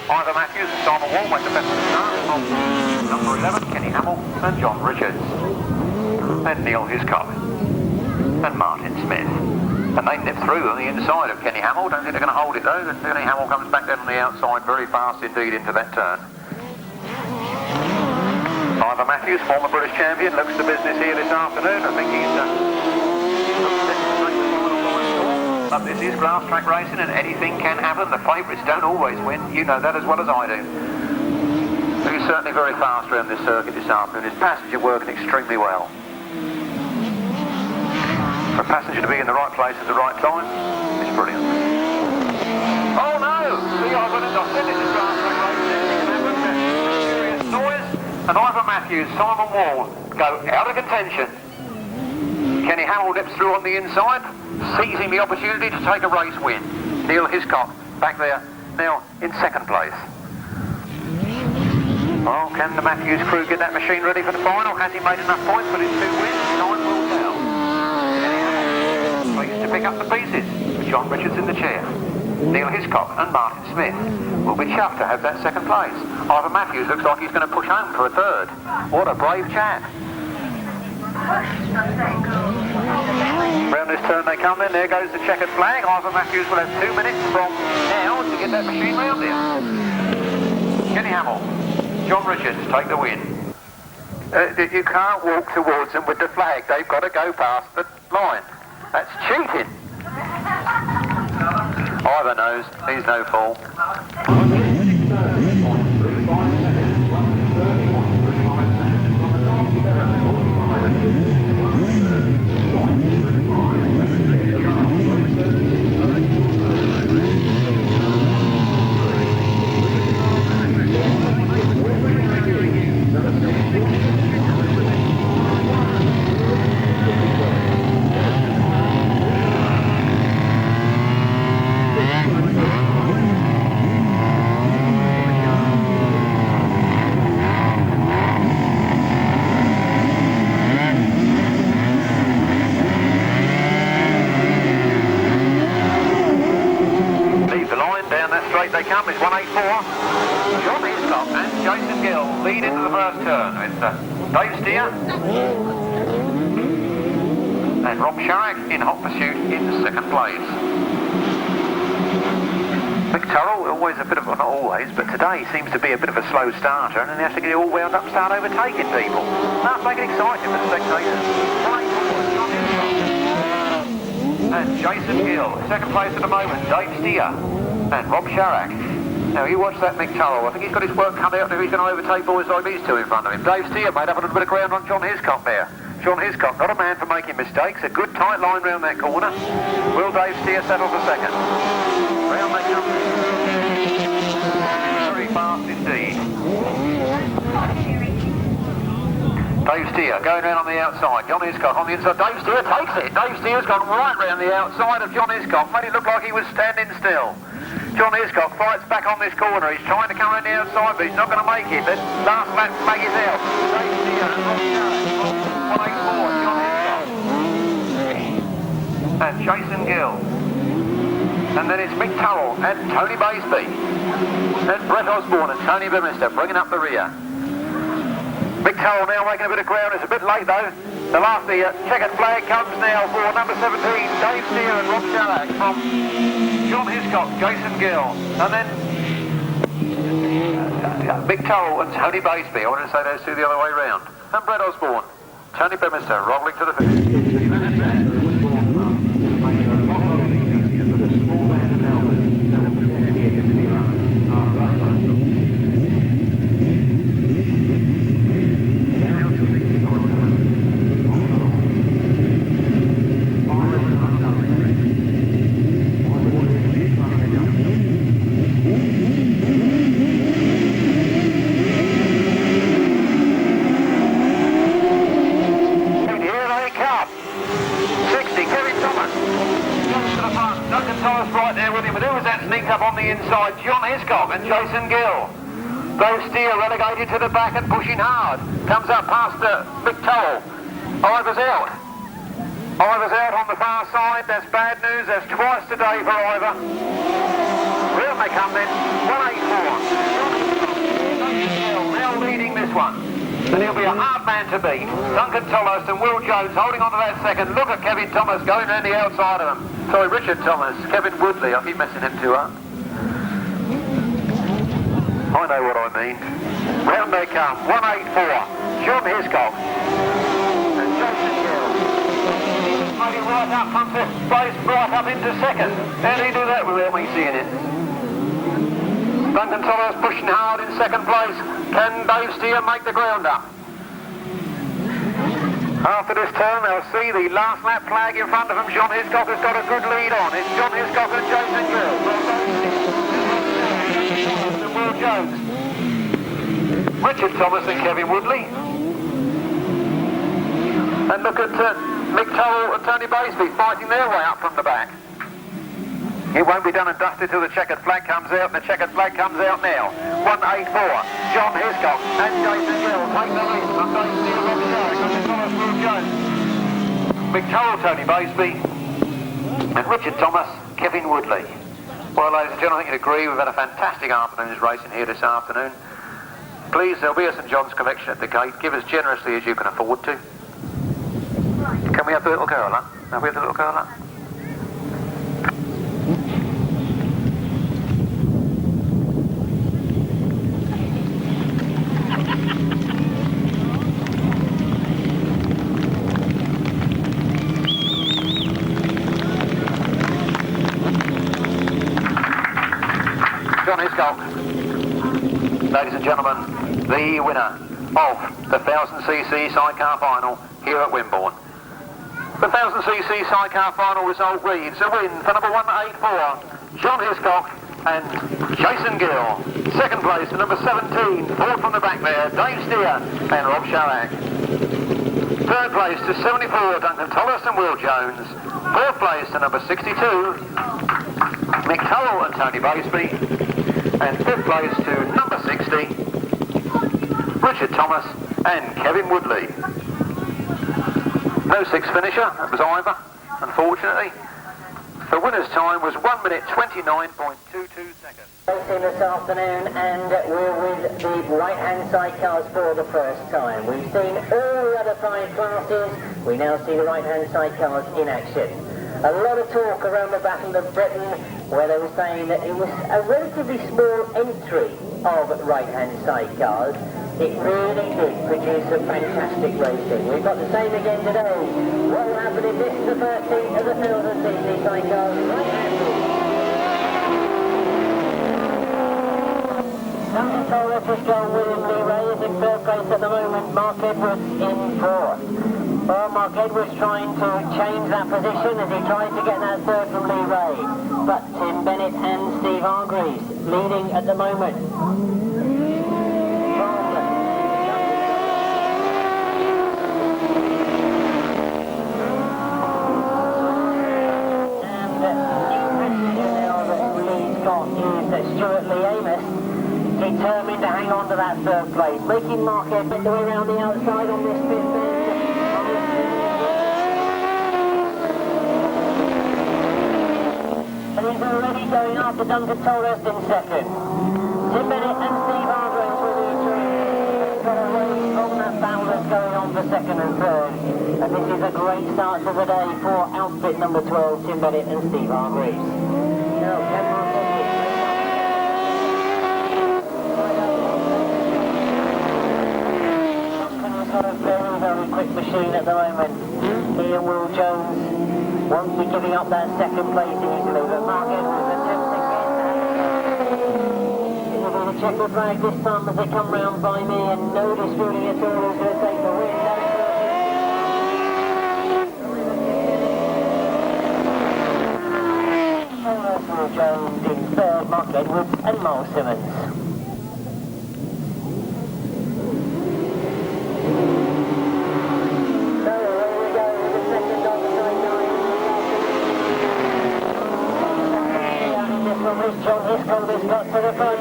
[SPEAKER 7] Ivor Matthews and Simon Wall make the best of the start from number 11, Kenny Hamill and John Richards. And Neal Hiscock and Martin Smith. And they nip through on the inside of Kenny Hamill. Don't think they're going to hold it though. Kenny Hamill comes back down on the outside very fast indeed into that turn. Ivor Matthews, former British champion, looks to business here this afternoon. I think he's but this is grass track racing and anything can happen. The favourites don't always win. You know that as well as I do. He's certainly very fast around this circuit this afternoon. His passenger working extremely well. For a passenger to be in the right place at the right time, it's brilliant. Oh no! See, I've got it. I said this is grass track racing. Serious noise. And Ivor Matthews, Simon Wall go out of contention. Kenny Hamill nips through on the inside, seizing the opportunity to take a race win. Neal Hiscock back there, now in second place. Well, can the Matthews crew get that machine ready for the final? Has he made enough points for his 2 wins? Time will tell. Kenny Hamill pleased to pick up the pieces with John Richards in the chair. Neal Hiscock and Martin Smith will be chuffed to have that second place. Ivor Matthews looks like he's going to push home for a third. What a brave chap. Round this turn they come then, there goes the checkered flag. Ivor Matthews will have 2 minutes from now to get that machine round here. Kenny Hamill, John Richards take the win. You can't walk towards them with the flag, they've got to go past the line. That's cheating. Ivor knows, he's no fool. They come, it's 184. John Hiscock and Jason Gill lead into the first turn. It's Dave Steer and Rob Sharrock in hot pursuit in second place. Mick Turrell, always a bit of, well, not always, but today seems to be a bit of a slow starter, and then he has to get it all wound up and start overtaking people. That's making it exciting for the spectators. And Jason Gill, second place at the moment, Dave Steer and Rob Sharrock. Now you watch that Mick Turrell. I think he's got his work cut out if he's going to overtake boys like these two in front of him. Dave Steer made up a little bit of ground on John Hiscock there. John Hiscock, not a man for making mistakes. A good tight line round that corner. Will Dave Steer settle for second? Round they come. Very fast indeed. Dave Steer going round on the outside. John Hiscock on the inside. Dave Steer takes it. Dave Steer's gone right round the outside of John Hiscock. Made it look like he was standing still. John Hiscock fights back on this corner. He's trying to come around the outside, but he's not going to make it. The last lap flag is out. Dave Steer and Rob Sharrock. 184, John Hiscock. And Jason Gill. And then it's Mick Turrell and Tony Baseby. And Brett Osborne and Tony Bemister bringing up the rear. Mick Turrell now making a bit of ground. It's a bit late though. The last checkered flag comes now for number 17, Dave Steer and Rob Sharrock from John Hiscock, Jason Gill, and then Mick Turrell and Tony Baseby. I wanted to say those two the other way round. And Brett Osborne, Tony Bemister rolling to the finish. Duncan Tolhurst right there with him, but who was that sneaked up on the inside? John Hiscock and Jason Gill. Dave Steer relegated to the back and pushing hard. Comes up past Mick Turrell. Ivor's out. Ivor's out on the far side. That's bad news. That's twice today for Ivor. Round they come then. 184. Now leading this one. And he'll be a hard man to beat. Duncan Tolhurst and Will Jones holding on to that second. Look at Kevin Thomas going round the outside of them. Sorry, Richard Thomas. Kevin Woodley. I keep messing him too up. I know what I mean. Round they come. 184. John Hiscock. And Jason Gill. Made it right up from fifth place, right up into second. How do you do that without me seeing it? Duncan Tolhurst pushing hard in second place. Can Dave Steer make the ground up? After this turn, they'll see the last lap flag in front of them. John Hiscock has got a good lead on. It's John Hiscock and Jason Gill. And Will Jones. Richard Thomas and Kevin Woodley. And look at Mick Toll and Tony Baseby fighting their way up from the back. It won't be done and dusted till the checkered flag comes out, and the checkered flag comes out now. 184, John Hiscock and Jason Gill take the lead from Dave Neal Owen. Mick Toll, Tony Baseby, and Richard Thomas, Kevin Woodley. Well, ladies and gentlemen, I think you'd agree we've had a fantastic afternoon's racing here this afternoon. Please, there'll be a St John's collection at the gate. Give as generously as you can afford to. Can we have the little girl, huh? Have we have the little girl, huh? John Hiscock, ladies and gentlemen, the winner of the 1000cc sidecar final here at Wimborne. The 1000cc sidecar final result reads a win for number 184, John Hiscock and Jason Gill. Second place to number 17, fourth from the back there, Dave Steer and Rob Sharrack. Third place to 74, Duncan Tolhurst and Will Jones. Fourth place to number 62, Mick Toll and Tony Baseby. And fifth place to number 60, Richard Thomas and Kevin Woodley. No sixth finisher, that was Ivor, unfortunately. The winner's time was 1 minute 29.22 seconds.
[SPEAKER 8] Racing this afternoon, and we're with the right-hand sidecars for the first time. We've seen all the other 5 classes. We now see the right-hand sidecars in action. A lot of talk around the Battle of Britain, where they were saying that it was a relatively small entry of right-hand sidecars. It really did produce some fantastic racing. We've got the same again today. What will happen if this is the first heat of the 1000cc sidecars? Right-handed. Duncan Tolhurst is going William Lee Ray is in third place at the moment. Mark Edwards in fourth. Well, Mark Edwards trying to change that position as he tries to get that third from Lee Ray. But Tim Bennett and Steve Hargreaves leading at the moment. And the passenger now that Lee's got is Stuart Lee Amos, determined to hang on to that third place, making Mark Edwards the way around the outside on this fifth end. And he's already going after Duncan Tolhurst in second. Tim Bennett and Steve Hargreaves will be they've got away from that battle that's going on for second and third. And this is a great start to the day for outfit number 12, Tim Bennett and Steve Hargreaves. Now, Cameron Duncan's got a very, very quick machine at the moment. He and Will Jones won't be giving up that second place easily, but Mark Edwards attempting it. He'll be the checkered flag this time as they come round by me, and no disputing at all who's going to take the win. Will Jones in third, Mark Edwards and Miles Simmons. John Hiscock has got to the front.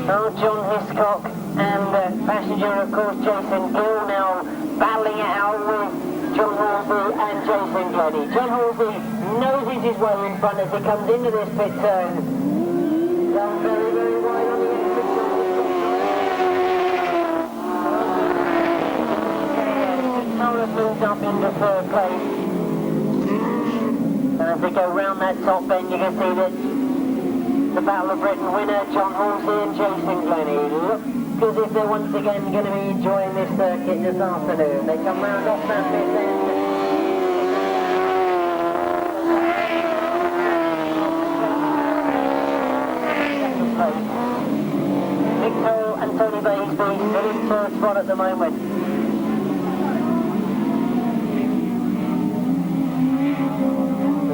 [SPEAKER 8] Oh, John Hiscock and passenger, of course, Jason Gill now battling it out with John Halsey and Jason Glennie. John Halsey noses his way in front as he comes into this pit turn. Gone very, very wide on the exit. Tolhurst moves up into third place. And as they go round that top bend, you can see that the Battle of Britain winner, John Halsey and Jason Glennie, look as if they're once again going to be enjoying this circuit this afternoon. They come round off that pit end. Mick Toll and Tony Baseby still in third spot at the moment.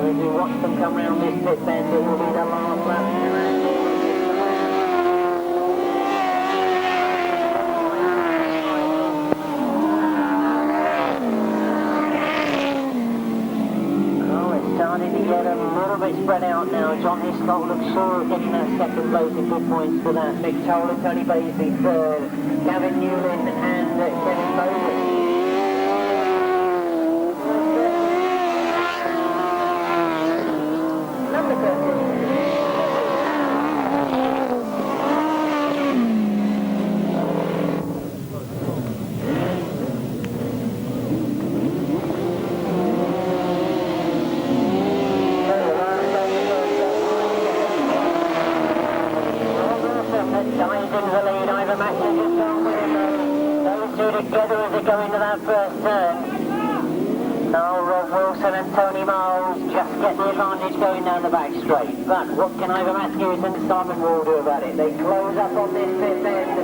[SPEAKER 8] As you watch them come round this pit bend, it will be the last lap. John Hiscock looks sure of getting that second place in good points for that. Mick Toller, Tony Basley third, Gavin Newlin and Kevin Bowden. Number 13. Ivor Matthews has gone with him. Those two together as they go into that first turn. Now Rob Wilson and Tony Miles just get the advantage going down the back straight. But what can Ivor Matthews and Simon Wall do about it? They close up on this fifth end.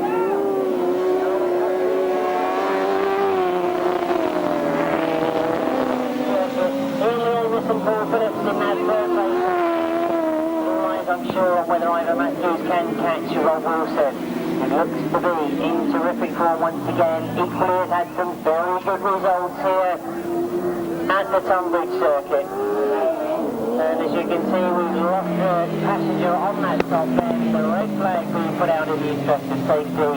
[SPEAKER 8] Neal and Paul Phillips in that third place. Otherwise, I'm sure on whether Ivor Matthews can catch Rob Wilson. It looks to be in terrific form once again. Equally has had some very good results here at the Tunbridge circuit. And as you can see, we've lost a passenger on that top end. The red flag being put out in the interest of safety.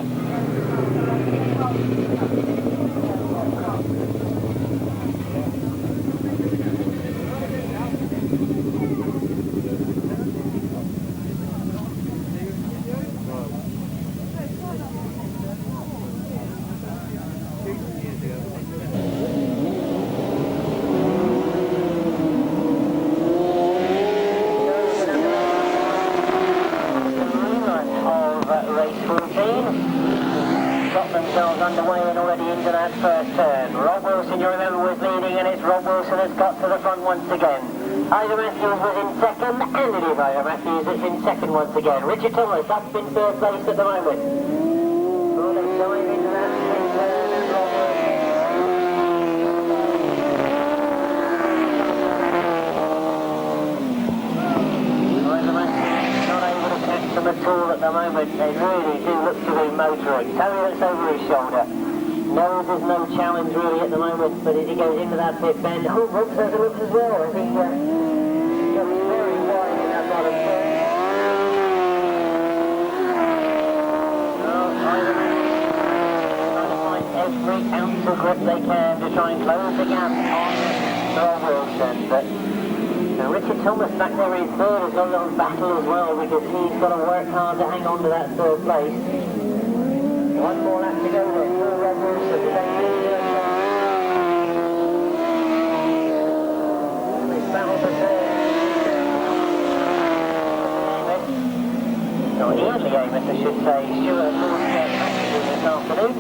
[SPEAKER 8] Underway and already into that first turn. Rob Wilson, you remember, was leading, and it's Rob Wilson has got to the front once again. Ivor Matthews was in second, and it is Ivor Matthews that's in second once again. Richard Thomas up in third place at the moment. Oh, they dive into that fifth turn, and Rob Wilson. Ivor Matthews not able to catch them at all at the moment. They really do look to be motoring. Tony looks over his shoulder. Knows there's no challenge really at the moment, but as he goes into that pit bend, oh, Brooks has a look as well. I think goes very wide in that bottom turn. Ivor trying to find every ounce of grip they can to try and close the gap on Rob Wilson, but Richard Thomas back there in third has got a little battle as well, because he's got to work hard to hang on to that third place. One more lap to go then for Rob Wilson. This battle for third. Not Ian Amos, I should say. Stuart Forsyth this afternoon.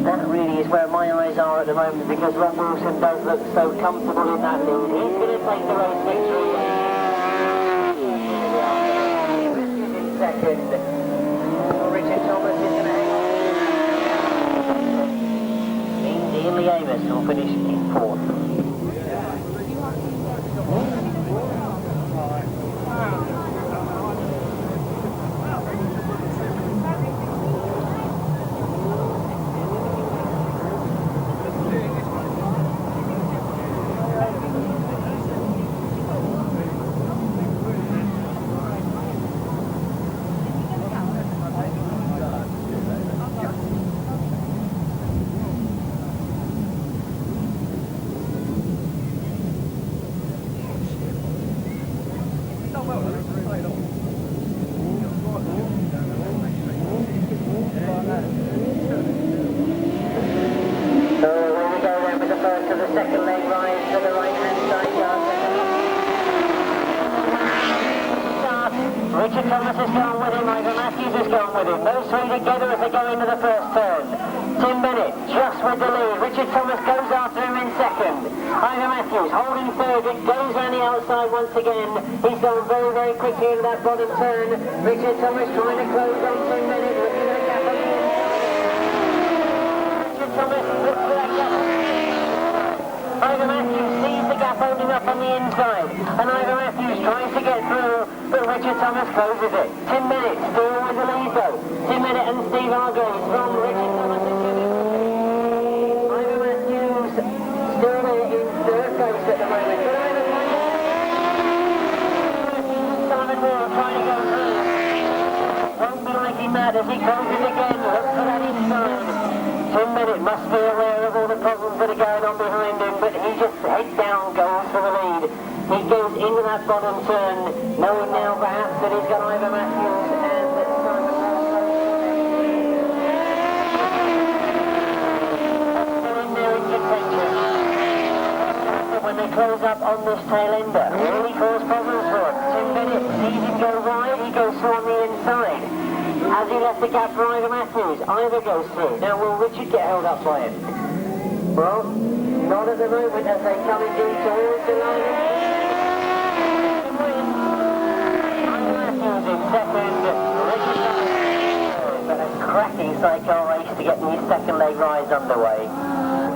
[SPEAKER 8] That really is where my eyes are at the moment, because Rob Wilson does look so comfortable in that lead. He's going to take the race victory. In second. Richard Thomas is going to hang on. Means Ian Amos will finish in fourth. Richard Thomas has gone with him, Ivor Matthews has gone with him. Those three together as they go into the first turn. Tim Bennett just with the lead. Richard Thomas goes after him in second. Ivor Matthews holding third. It goes around the outside once again. He's gone very, very quickly into that bottom turn. Richard Thomas trying to close on Tim Bennett. Looking at the gap on the inside. Richard Thomas looks for that gap. Ivor Matthews sees the gap opening up on the inside, and Ivor Matthews tries to get through, but Richard Thomas closes it. Tim Bennett still with the lead though. Tim Bennett and Steve Hargraves from Richard Thomas and Kevin. Ivor Matthews still there in third place at the moment, but Ivor Matthews as he closes again, looks for that inside. Tim Bennett must be aware of all the problems that are going on behind him, but he just head down goes for the lead. He goes into that bottom turn, knowing now perhaps that he's got Ivor Matthews and Simon still in there in contention. When they close up on this tail ender, really cause problems for him. Tim Bennett sees him go wide, he goes through on the inside. As he left the gap for Ivor Matthews, Ivor goes through. Now will Richard get held up by him? Well, not at the moment as they come indeed towards the line. Ivor Matthews in second, Richard but a cracking sidecar race to get the second leg rise underway.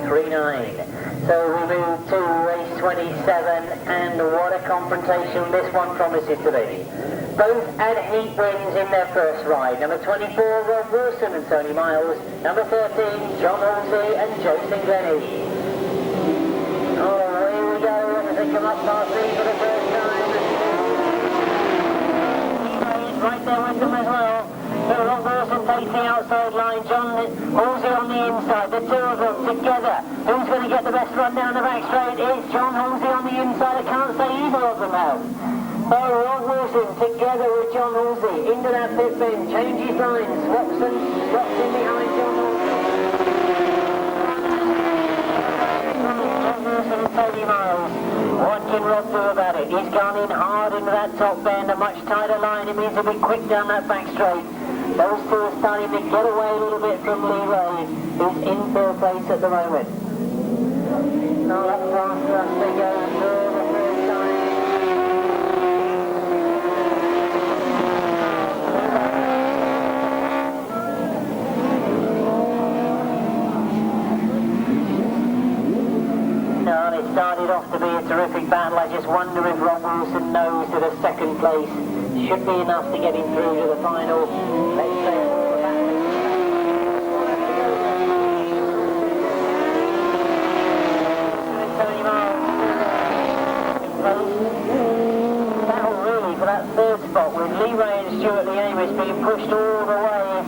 [SPEAKER 8] 3-9. So we move to race 27, and what a confrontation this one promises to be. Both had heat wins in their first ride. Number 24, Rob Wilson and Tony Miles. Number 13, John Halsey and Jason Glennie. Oh, here we go as they come up past me for the first time. Right there with them as well. So Rob Wilson takes the outside line, John Halsey on the inside, the two of them together. Who's going to get the best run down the back straight? It's John Halsey on the inside. I can't say either of them have. Oh, Rob Wilson together with John Halsey into that pit bin, changes lines, swaps in behind John Halsey. John Wilson and Tony Miles. What can Rob do about it? He's gone in hard into that top bend, a much tighter line. It means he'll be quick down that back straight. Those two are starting to get away a little bit from Leroy, who's in third place at the moment. Now up front for us they go for the first time. Now it started off to be a terrific battle. I just wonder if Rob Wilson knows that a second place should be enough to get him through to the final. Let's say all the battle. Tony Miles. Battle really for that third spot with Leroy and Stuart Lee Amos being pushed all the way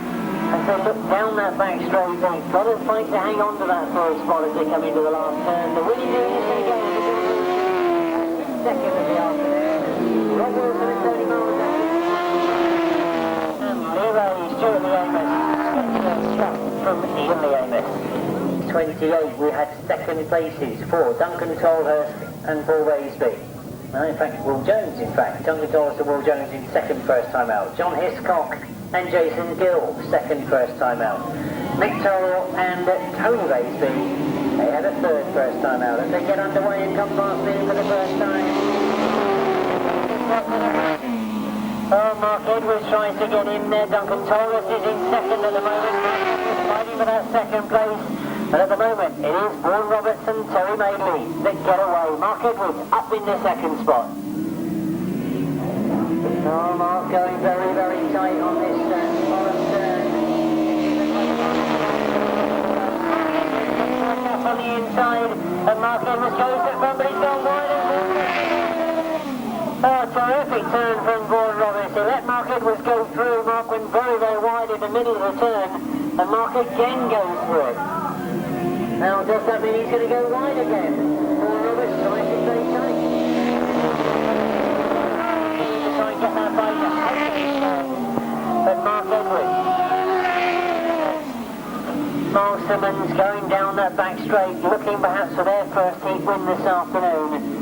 [SPEAKER 8] as they look down that back straight. They've got to fight to hang on to that third spot as they come into the last turn. The winning is going to go second of the afternoon. Rob Wilson and Tony Miles. Stuart Lee Amos, from Ian Lee Amos. 28, we had second places for Duncan Tolhurst and Paul Raisby. In fact, Will Jones, Duncan Tolhurst and Will Jones in second first time out. John Hiscock and Jason Gill, second first time out. Mick Toll and Tony Raisby, they had a third first time out. As they get underway and come past me for the first time. Oh, Mark Edwards tries to get in there. Duncan Tolhurst is in second at the moment. Fighting for that second place. But at the moment, it is Vaughan Roberts and Terry Maidley that get away. Mark Edwards up in the second spot. Oh, Mark going very, very tight on this bottom turn. Up on the inside, and Mark Edwards goes at front, but he's gone wide. Oh, terrific turn from Vaughan Roberts. He let Mark Edwards go through. Mark went very, very wide in the middle of the turn, and Mark again goes through it. Now, does that mean he's going to go wide again? Vaughan Roberts trying to stay tight. To try and get that bike out. But Mark Edwards. Mark Simmons going down that back straight, looking perhaps for their first heat win this afternoon.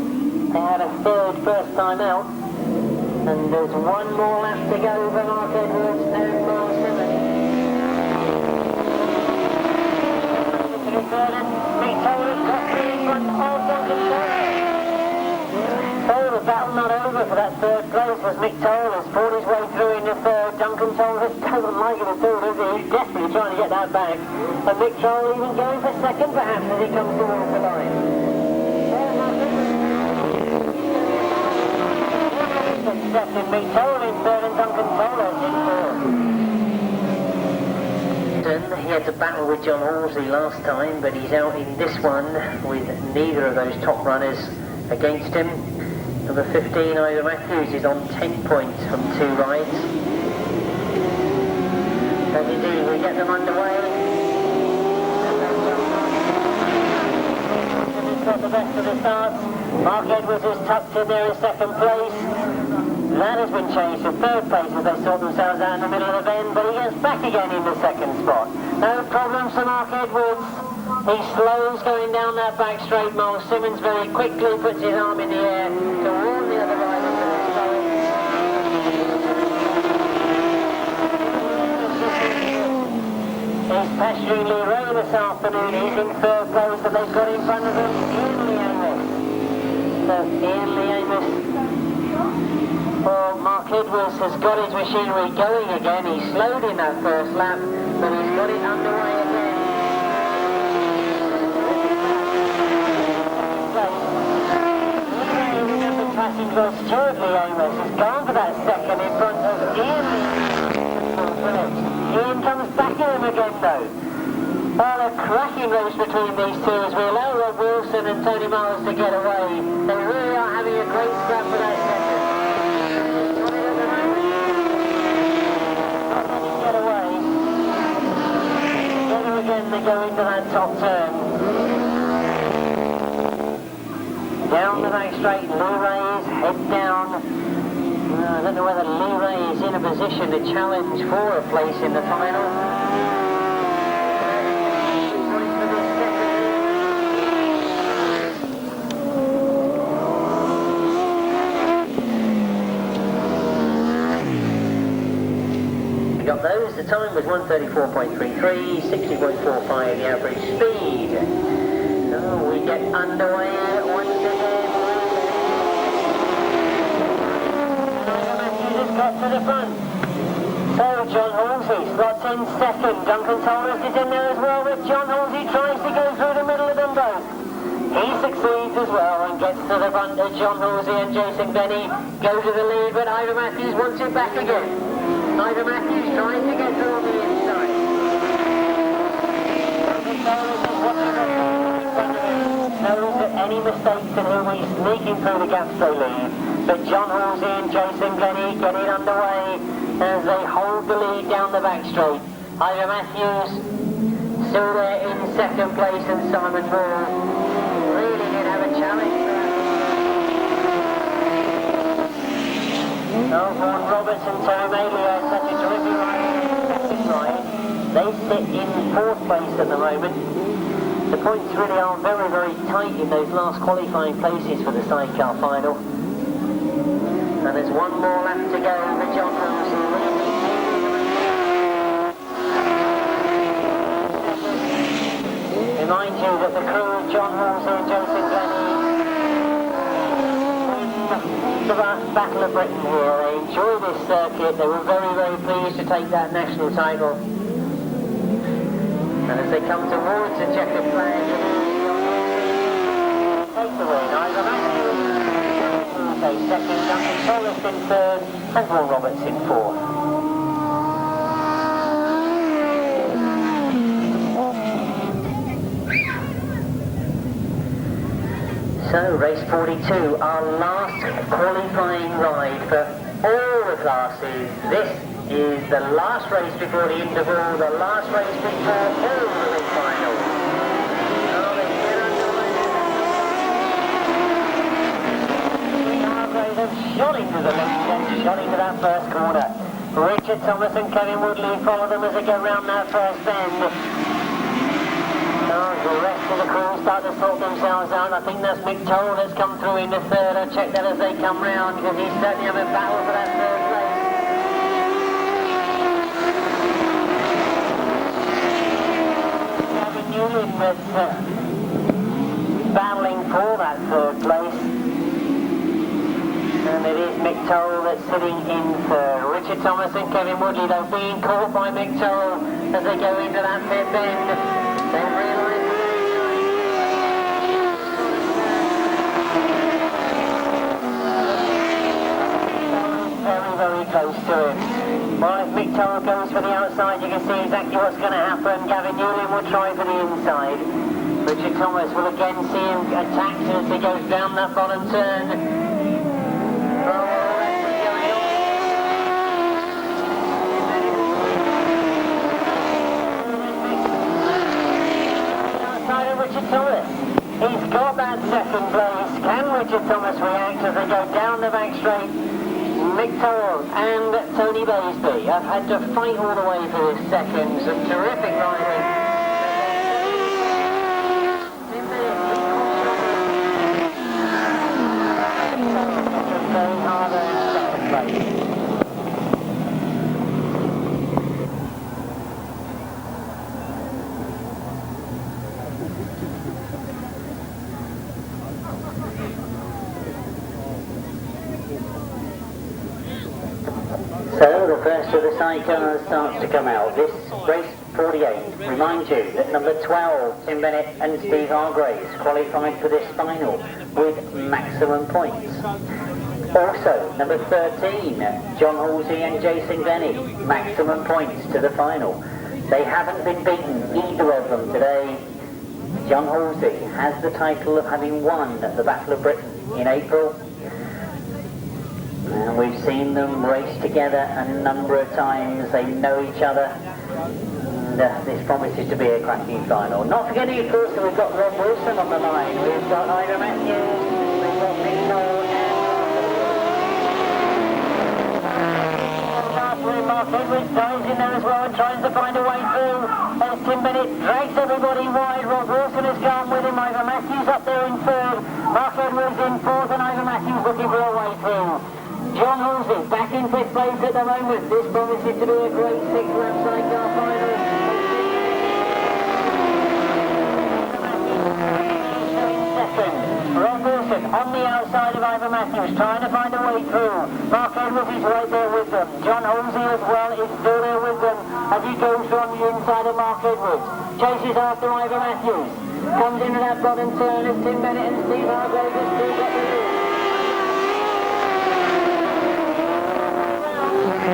[SPEAKER 8] They had a third first time out, and there's one more lap to go for Mark Edwards and Mark Simmons. Mick Tolhurst got through in front of Duncan Tolhurst. So the battle not over for that third place was Mick Tolhurst, fought his way through in the third. Duncan Tolhurst doesn't like it at all, does he? He's desperately trying to get that back. And Mick Tolhurst even going for second perhaps as he comes towards the line. Second, Mick Tolhurst in third and Duncan Tolhurst in fourth. He had to battle with John Halsey last time, but he's out in this one with neither of those top runners against him. Number 15, Ivor Matthews, is on 10 points from 2 rides. So And indeed, we get them underway. Got the best of the starts. Mark Edwards is tucked in there in second place. That has been changed to third place as they sort themselves out in the middle of the bend, but he gets back again in the second spot. No problems for Mark Edwards. He slows going down that back straight. Miles Simmons very quickly puts his arm in the air to warn the other riders that it's slowing. He's pasturing Lee Ray this afternoon. He's in third place, and they've got in front of them Ian Lee Amos. So Ian Lee Amos. Well, Mark Edwards has got his machinery going again. He slowed in that first lap, but he's got it underway again. Passenger Stuart Lee Amos has gone for that second in front of Ian Lee. Ian comes back at him again though. Oh, a cracking race between these two as we allow Rob Wilson and Tony Miles to get away. They really are having a great scrap for that second. Get away. Together again they go into that top turn. Down the back straight, Lee Ray's head down. I don't know whether Lee Ray is in a position to challenge for a place in the final. We got those. The time was 1:34.33, 60.45 the average speed. So we get underway once again. Got to the front. So John Halsey slots in second. Duncan Tolhurst is in there as well, but John Halsey tries to go through the middle of them both. He succeeds as well and gets to the front of John Halsey and Jason Benny. Go to the lead, but Ivor Matthews wants it back again. Ivor Matthews trying to get through on the inside. Duncan Tolhurst is watching the in front of him. Knows that any mistakes and he'll be sneaking through the gaps they leave. But John Halsey and Jason Glennie get it underway as they hold the lead down the back straight. Ivor Matthews still there in second place, and Simon Moore really did have a challenge there. Vaughan Roberts and Terry Maley are such a terrific ride. They sit in fourth place at the moment. The points really are very, very tight in those last qualifying places for the sidecar final. And there's one more lap to go for John Halsey. Remind you that the crew of John Halsey and Jason Glennie win the Battle of Britain here. They enjoy this circuit. They were very, very pleased to take that national title. And as they come towards the checkered flag, take the win. Ivor Matthews second, Duncan Tolhurst in third, and Vaughan Roberts in fourth. So, race 42, our last qualifying ride for all the classes. This is the last race before the interval, the last race before all the finals. Shot into the lead and shot into that first corner. Richard Thomas and Kevin Woodley follow them as they go round that first bend. Oh, the rest of the crew start to sort themselves out. I think that's Mick Toll has come through in the third. I'll check that as they come round, because he's certainly having a battle for that third place. Gavin Newland that's battling for that third place. And it is Mick Toll that's sitting in third. Richard Thomas and Kevin Woodley, though, being caught by Mick Toll as they go into that fifth bend. They realise very, very close to him. Well, if Mick Toll goes for the outside, you can see exactly what's going to happen. Gavin Newland will try for the inside. Richard Thomas will again see him attacked as he goes down that bottom turn. that second place. Can Richard Thomas react as they go down the back straight? Mick Toll and Tony Baisby have had to fight all the way for this second. Some terrific riding. Very hard in second place. So the first of the sidecars starts to come out. This race 48 reminds you that number 12, Tim Bennett and Steve Hargraves qualified for this final with maximum points. Also, number 13, John Halsey and Jason Denny, maximum points to the final. They haven't been beaten, either of them today. John Halsey has the title of having won the Battle of Britain in April. And we've seen them race together a number of times. They know each other. And this promises to be a cracking final. Not forgetting, of course, that we've got Rob Wilson on the line. We've got Ivor Matthews. We've got Nick Mark Edwards dives in there as well and tries to find a way through. As Tim Bennett drags everybody wide. Rob Wilson has gone with him. Ivor Matthews up there in third. Mark Edwards in fourth, and Ivor Matthews looking for a way through. John Halsey back in fifth place at the moment. This promises to be a great six-lap sidecar final. Second, Rob Wilson on the outside of Ivor Matthews, trying to find a way through. Mark Edwards is right there with them. John Halsey as well is still there with them as he goes from the inside of Mark Edwards. Chases after Ivor Matthews. Comes into that bottom turn as Tim Bennett and Steve Hargraves have still got the lead. His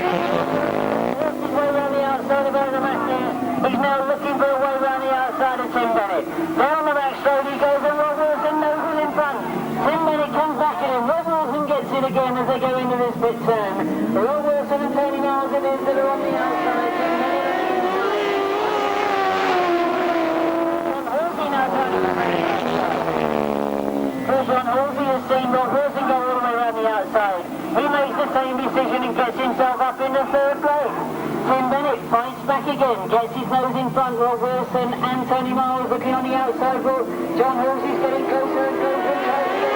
[SPEAKER 8] way around the outside of Ivor Matthews. He's now looking for a way around the outside of Tim Bennett. Down the back straight he goes, and Rob Wilson knows him in front. Tim Bennett comes back at him. Rob Wilson gets it again as they go into this pit turn. Rob Wilson and Tony Miles it is that are on the outside. Tim Bennett on the inside. John Halsey now turning the back. John Halsey has seen Rob Wilson go all the way around the outside. He makes the same decision and gets himself up into third place. Tim Bennett fights back again, gets his nose in front. Rob Wilson and Tony Miles looking on the outside. John Halsey's getting closer and closer and closer.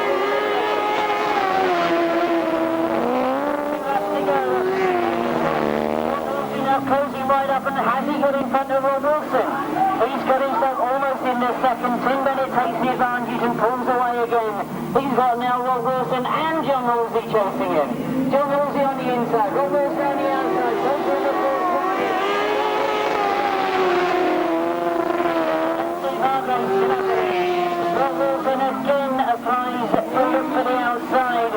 [SPEAKER 8] That's to go. John Halsey now closing right up, and has he got in front of Rob Wilson? He's got himself almost in the second. Tim Bennett takes the advantage and pulls away again. He's got now Rob Wilson and John Halsey chasing him. John Halsey on the inside, Rob Wilson on the outside. Closer in the fourth wide. Rob Wilson again applies to look for the outside.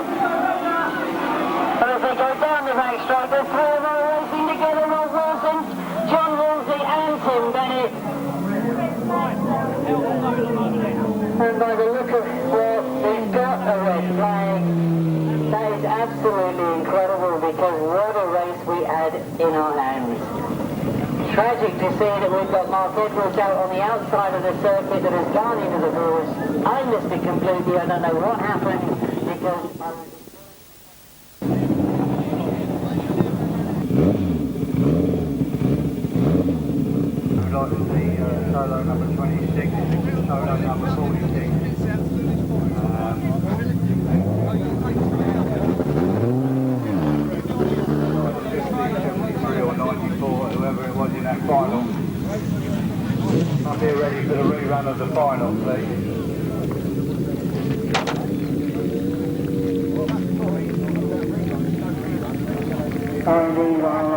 [SPEAKER 8] But as they go down the back straight, the three of them are racing together. Rob Wilson, John Halsey and Tim Bennett. And by the look of what we've got a red flag, that is absolutely incredible, because what a race we had in our hands. Tragic to see that we've got Mark Edwards out on the outside of the circuit that has gone into the doors. I missed it completely. I don't know what happened, because
[SPEAKER 9] solo number 26, solo number 46. Or 94, whoever it was in that final. I'll be ready for the rerun of the final, please.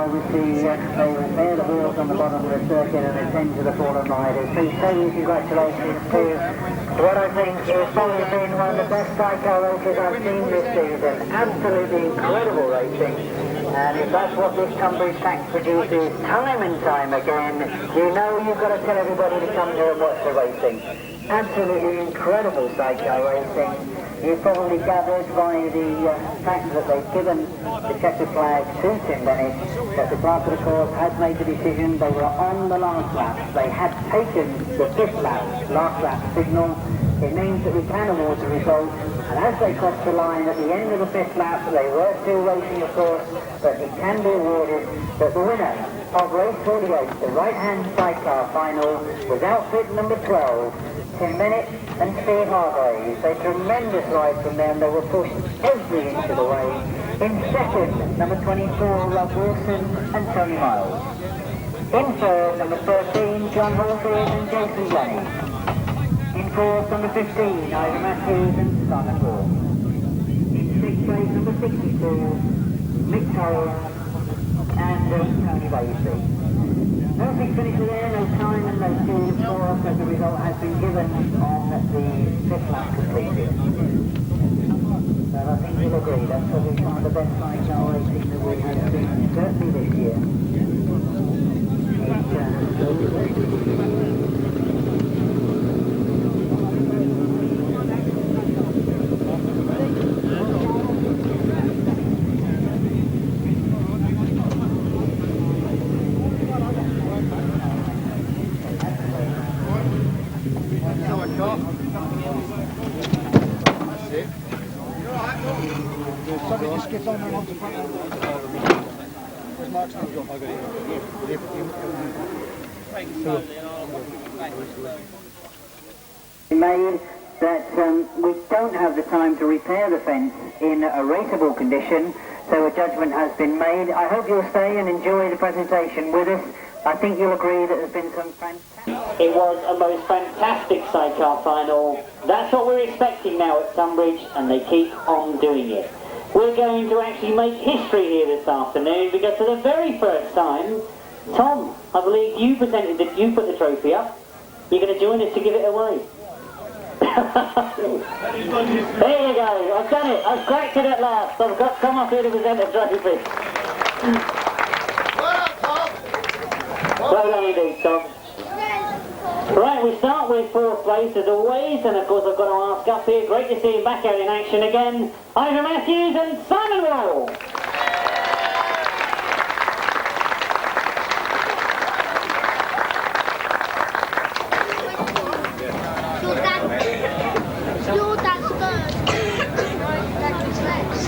[SPEAKER 8] Obviously, they're the wheels on the bottom of the circuit and they tend to the fallen riders. So congratulations to what I think is probably been one of the best sidecar races I've seen this season. Absolutely incredible racing. And if that's what this Tunbridge track produces time and time again, you know you've got to tell everybody to come here and watch the racing. Absolutely incredible sidecar racing. You've probably gathered by the fact that they've given the checkered flag to Tim Bennett, that the clerk of the course has made the decision. They were on the last lap. They had taken the fifth lap, last lap signal. it means that we can award the result. And as they crossed the line at the end of the 5th lap, they were still racing, of course, but it can be awarded that the winner of race 48, the right-hand sidecar final, was outfit number 12, Tim Bennett and Steve Hargraves. A tremendous ride from them. They were pushed every inch of the way. In second, number 24, Rob Wilson and Tony Miles. In third, number 13, John Halsey and Jason Blaney. In fourth, number 15, Ivor Matthews and Simon Moore. In sixth place, number 62, Mick Tolhurst and Tony Basley. No big finish there, no time and no fuel, of course, as the result has been given on the 5th lap completed. So I think you'll agree, that's probably some of the best sidecar racing that we have seen, certainly this year.
[SPEAKER 10] Somebody just gets on and on to front of where's Mark's not got? I got
[SPEAKER 8] it. Made that we don't have the time to repair the fence in a raceable condition, so a judgment has been made. I hope you'll stay and enjoy the presentation with us. I think you'll agree that there's been some fantastic... It was a most fantastic sidecar final. That's what we're expecting now at Tunbridge, and they keep on doing it. We're going to actually make history here this afternoon, because for the very first time, Tom, I believe you presented that you put the trophy up. You're going to join us to give it away. There you go, I've done it, I've cracked it at last. I've got Tom up here to present a trophy. Well done indeed, Tom. Right, we start with 4th place as always, and of course I've got to ask up here, great to see him back out in action again, Ivor Matthews and Simon Moore.
[SPEAKER 11] Your dad's third. Dad's next.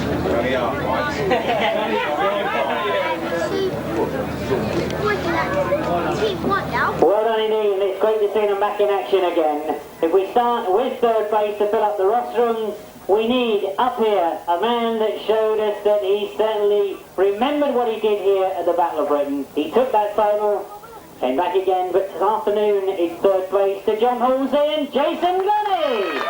[SPEAKER 8] Well done indeed, and it's great to see them back in action again. If we start with 3rd place to fill up the rostrums, we need up here a man that showed us that he certainly remembered what he did here at the Battle of Britain. He took that title, came back again, but this afternoon it's 3rd place to John Halsey and Jason Glennie.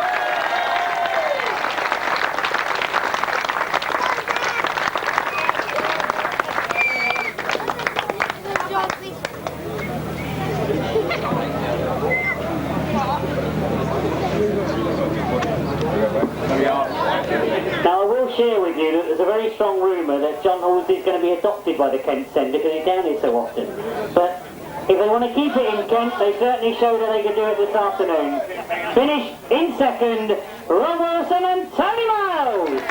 [SPEAKER 8] Now I will share with you that there's a very strong rumour that John Halsey is going to be adopted by the Kent Centre because he's down here so often. But if they want to keep it in Kent, they certainly showed that they could do it this afternoon. Finished in second, Rob Wilson and Tony Miles.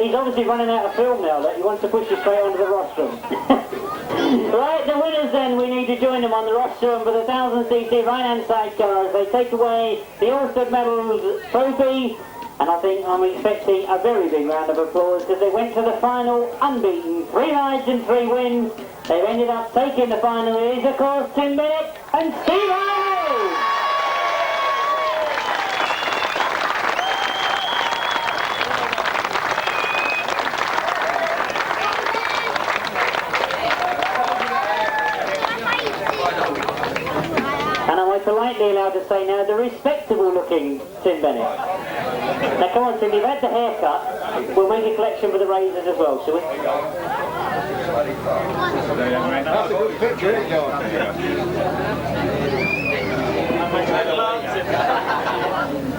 [SPEAKER 8] He's obviously running out of film now, he wants to push you straight onto the rostrum. Right, the winners then, we need to join them on the rostrum for the 1000cc right-hand sidecars. They take away the Otford Medals trophy, and I think I'm expecting a very big round of applause because they went to the final unbeaten. 3 rides and 3 wins. They've ended up taking the final. It is, of course, Tim Bennett and Steve Hargraves. And am I politely allowed to say now, the respectable looking Tim Bennett. Now come on Tim, you've had the haircut, we'll make a collection for the razors as well, shall we?
[SPEAKER 10] That's a good picture, isn't it?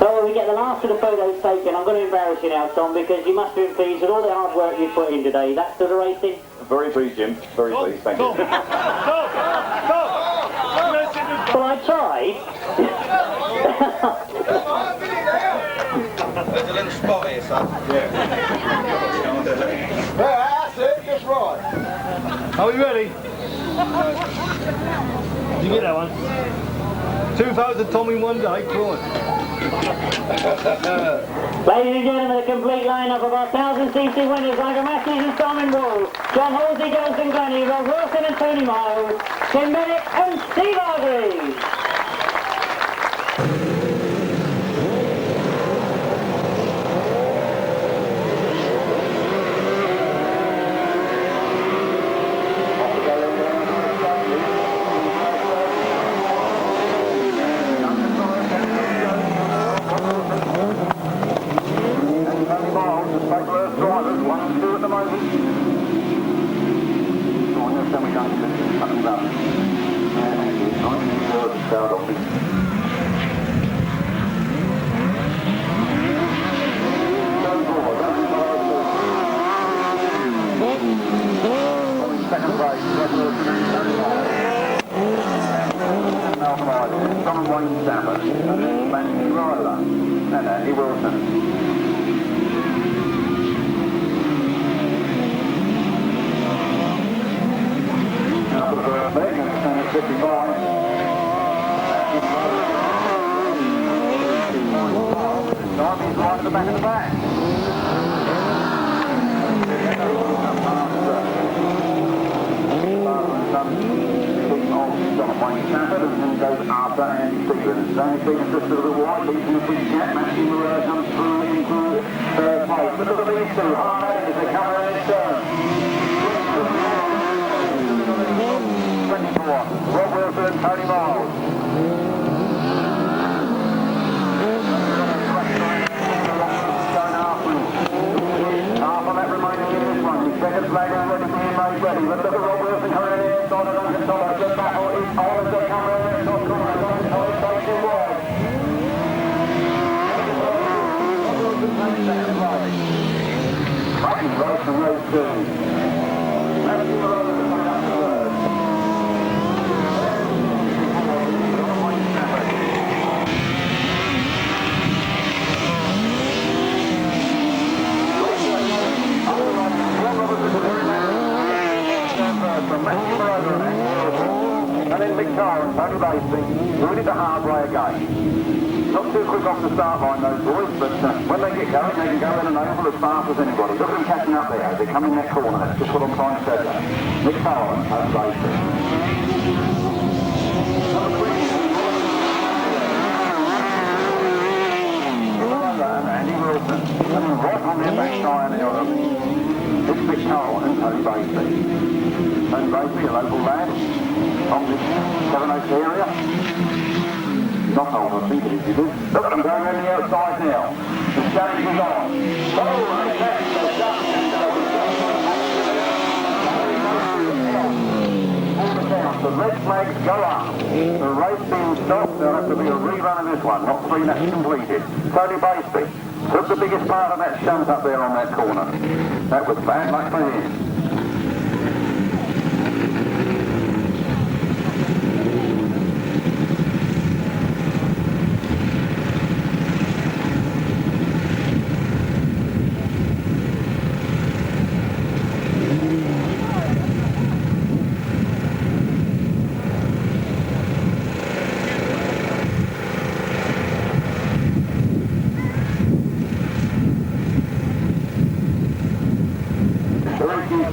[SPEAKER 8] So we get the last of the photos taken. I'm going to embarrass you now, Tom, because you must have been pleased with all the hard work you've put in today. That sort of racing?
[SPEAKER 9] Very pleased, Jim. Very pleased. Thank you.
[SPEAKER 8] Well, I tried.
[SPEAKER 10] There's a little spot here, son.
[SPEAKER 9] Yeah.
[SPEAKER 10] That's it, just right. Are we ready? Did you get that one? 2,000 Tom in one day, come on.
[SPEAKER 8] Ladies and gentlemen, a complete lineup of our 1,000cc winners, Ivor Matthews and Simon Ball, John Halsey, Jonathan Glennie, Rob Wilson and Tony Miles, Tim Bennett and Steve Hargreaves.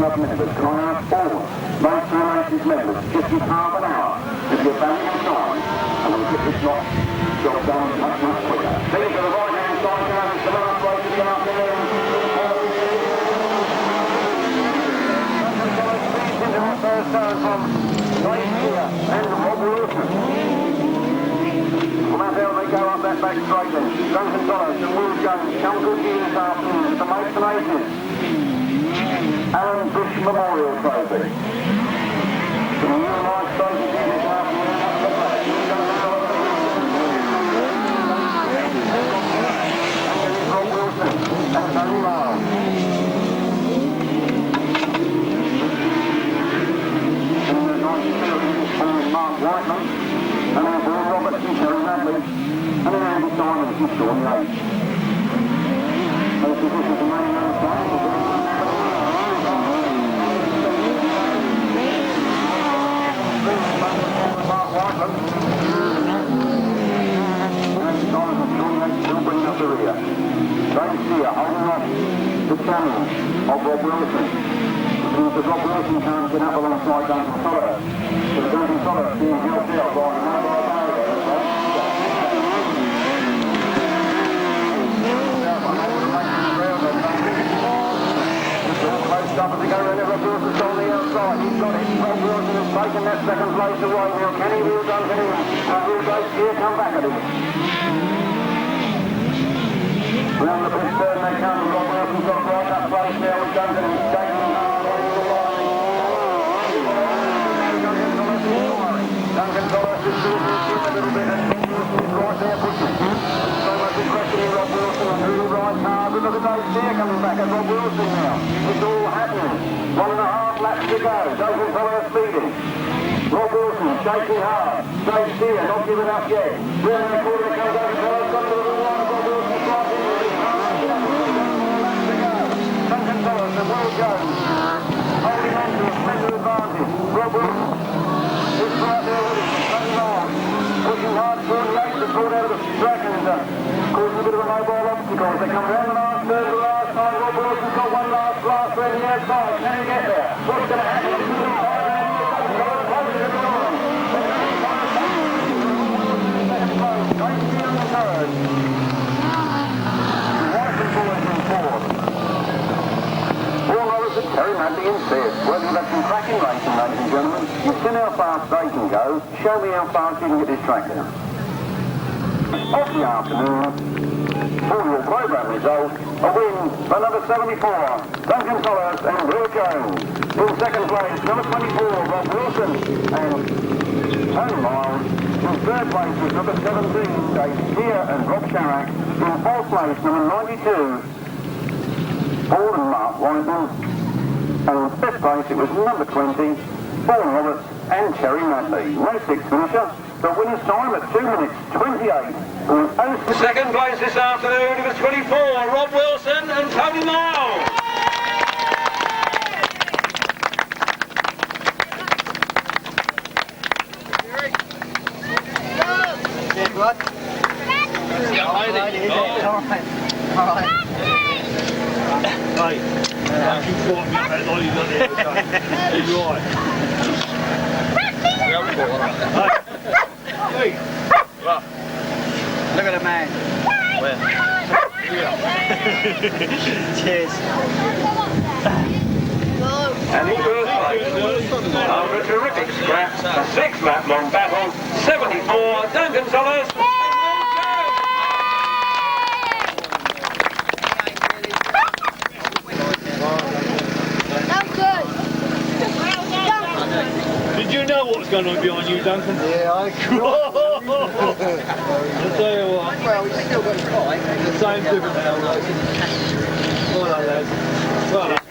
[SPEAKER 9] Members, can I ask all Maidstone Aces members, just in half an hour, if you're back in time, and we'll get this job done much quicker. These are the right-hand side guys, the last race to come up there. Into our first turn from Collier and Rob Wilson. From out there they go up that back straight then. Duncan Tolhurst and Will Jones come good here this afternoon with the Maidstone Aces Alan Bush Memorial Trophy. The new life trophy here this afternoon. Rob Wilson and Tony Miles. afternoon of Rob Wilson. Because Rob Wilson can't get up alongside Duncan Tolhurst. So Duncan Tolhurst being helped out by the mobile barrier. Close up as they go around, Rob Wilson's on the outside. He's got it. Rob Wilson has taken that second place away. Now can he wheel Duncan in? Will goes here, come back at him. Round the pitch third they come. Rob Wilson's got right up place now with Duncan. He's taking hard on the line. Duncan Tolhurst is doing his chin a little bit and he's right there pushing. So much aggression in Rob Wilson and who rides hard. Look at those steer coming back at Rob Wilson now. It's all happening. 1.5 laps to go. Duncan Tolhurst leading. Rob Wilson shaking hard. Straight steer, not giving up yet. Round the corner comes over Tolhurst. Got to the line of Rob Wilson. Duncan Tolhurst and Will Jones holding on to a slender advantage. Rob Wilson is right there with him, running on, pushing hard toward the race, brought out of the track and causing a bit of a mobile obstacle. As they come round the last third of the last time, Rob Wilson's got one last blast around the outside. Can he get there? What's going to happen? Terry Madley in fifth. Well, you've had some cracking racing, ladies and gentlemen. You've seen how fast they can go. Show me how fast you can get this track down. Off the afternoon, for your programme result, a win for number 74, Duncan Tolhurst and Will Jones. In second place, number 24, Rob Wilson and Tony Miles. In third place was number 17, Dave Steer and Rob Sharrock. In fourth place, number 92, Paul and Mark Wimborne. And in fifth place it was number 20, Paul Roberts and Terry Madley. Race 6 finisher, the winner's time at 2 minutes 28.06.
[SPEAKER 12] Second place this afternoon, it was 24, Rob Wilson and Tony Miles.
[SPEAKER 6] Look at the man. Where? Cheers.
[SPEAKER 12] And in first place, after a terrific scrap, a 6-lap long battle, 74, Duncan Tolhurst.
[SPEAKER 10] Did you know what was going on behind you, Duncan?
[SPEAKER 13] Yeah, I
[SPEAKER 10] I'll tell you what.
[SPEAKER 13] Well, he's still got his right.
[SPEAKER 10] The same difference now, guys. Well done, lads. Well done.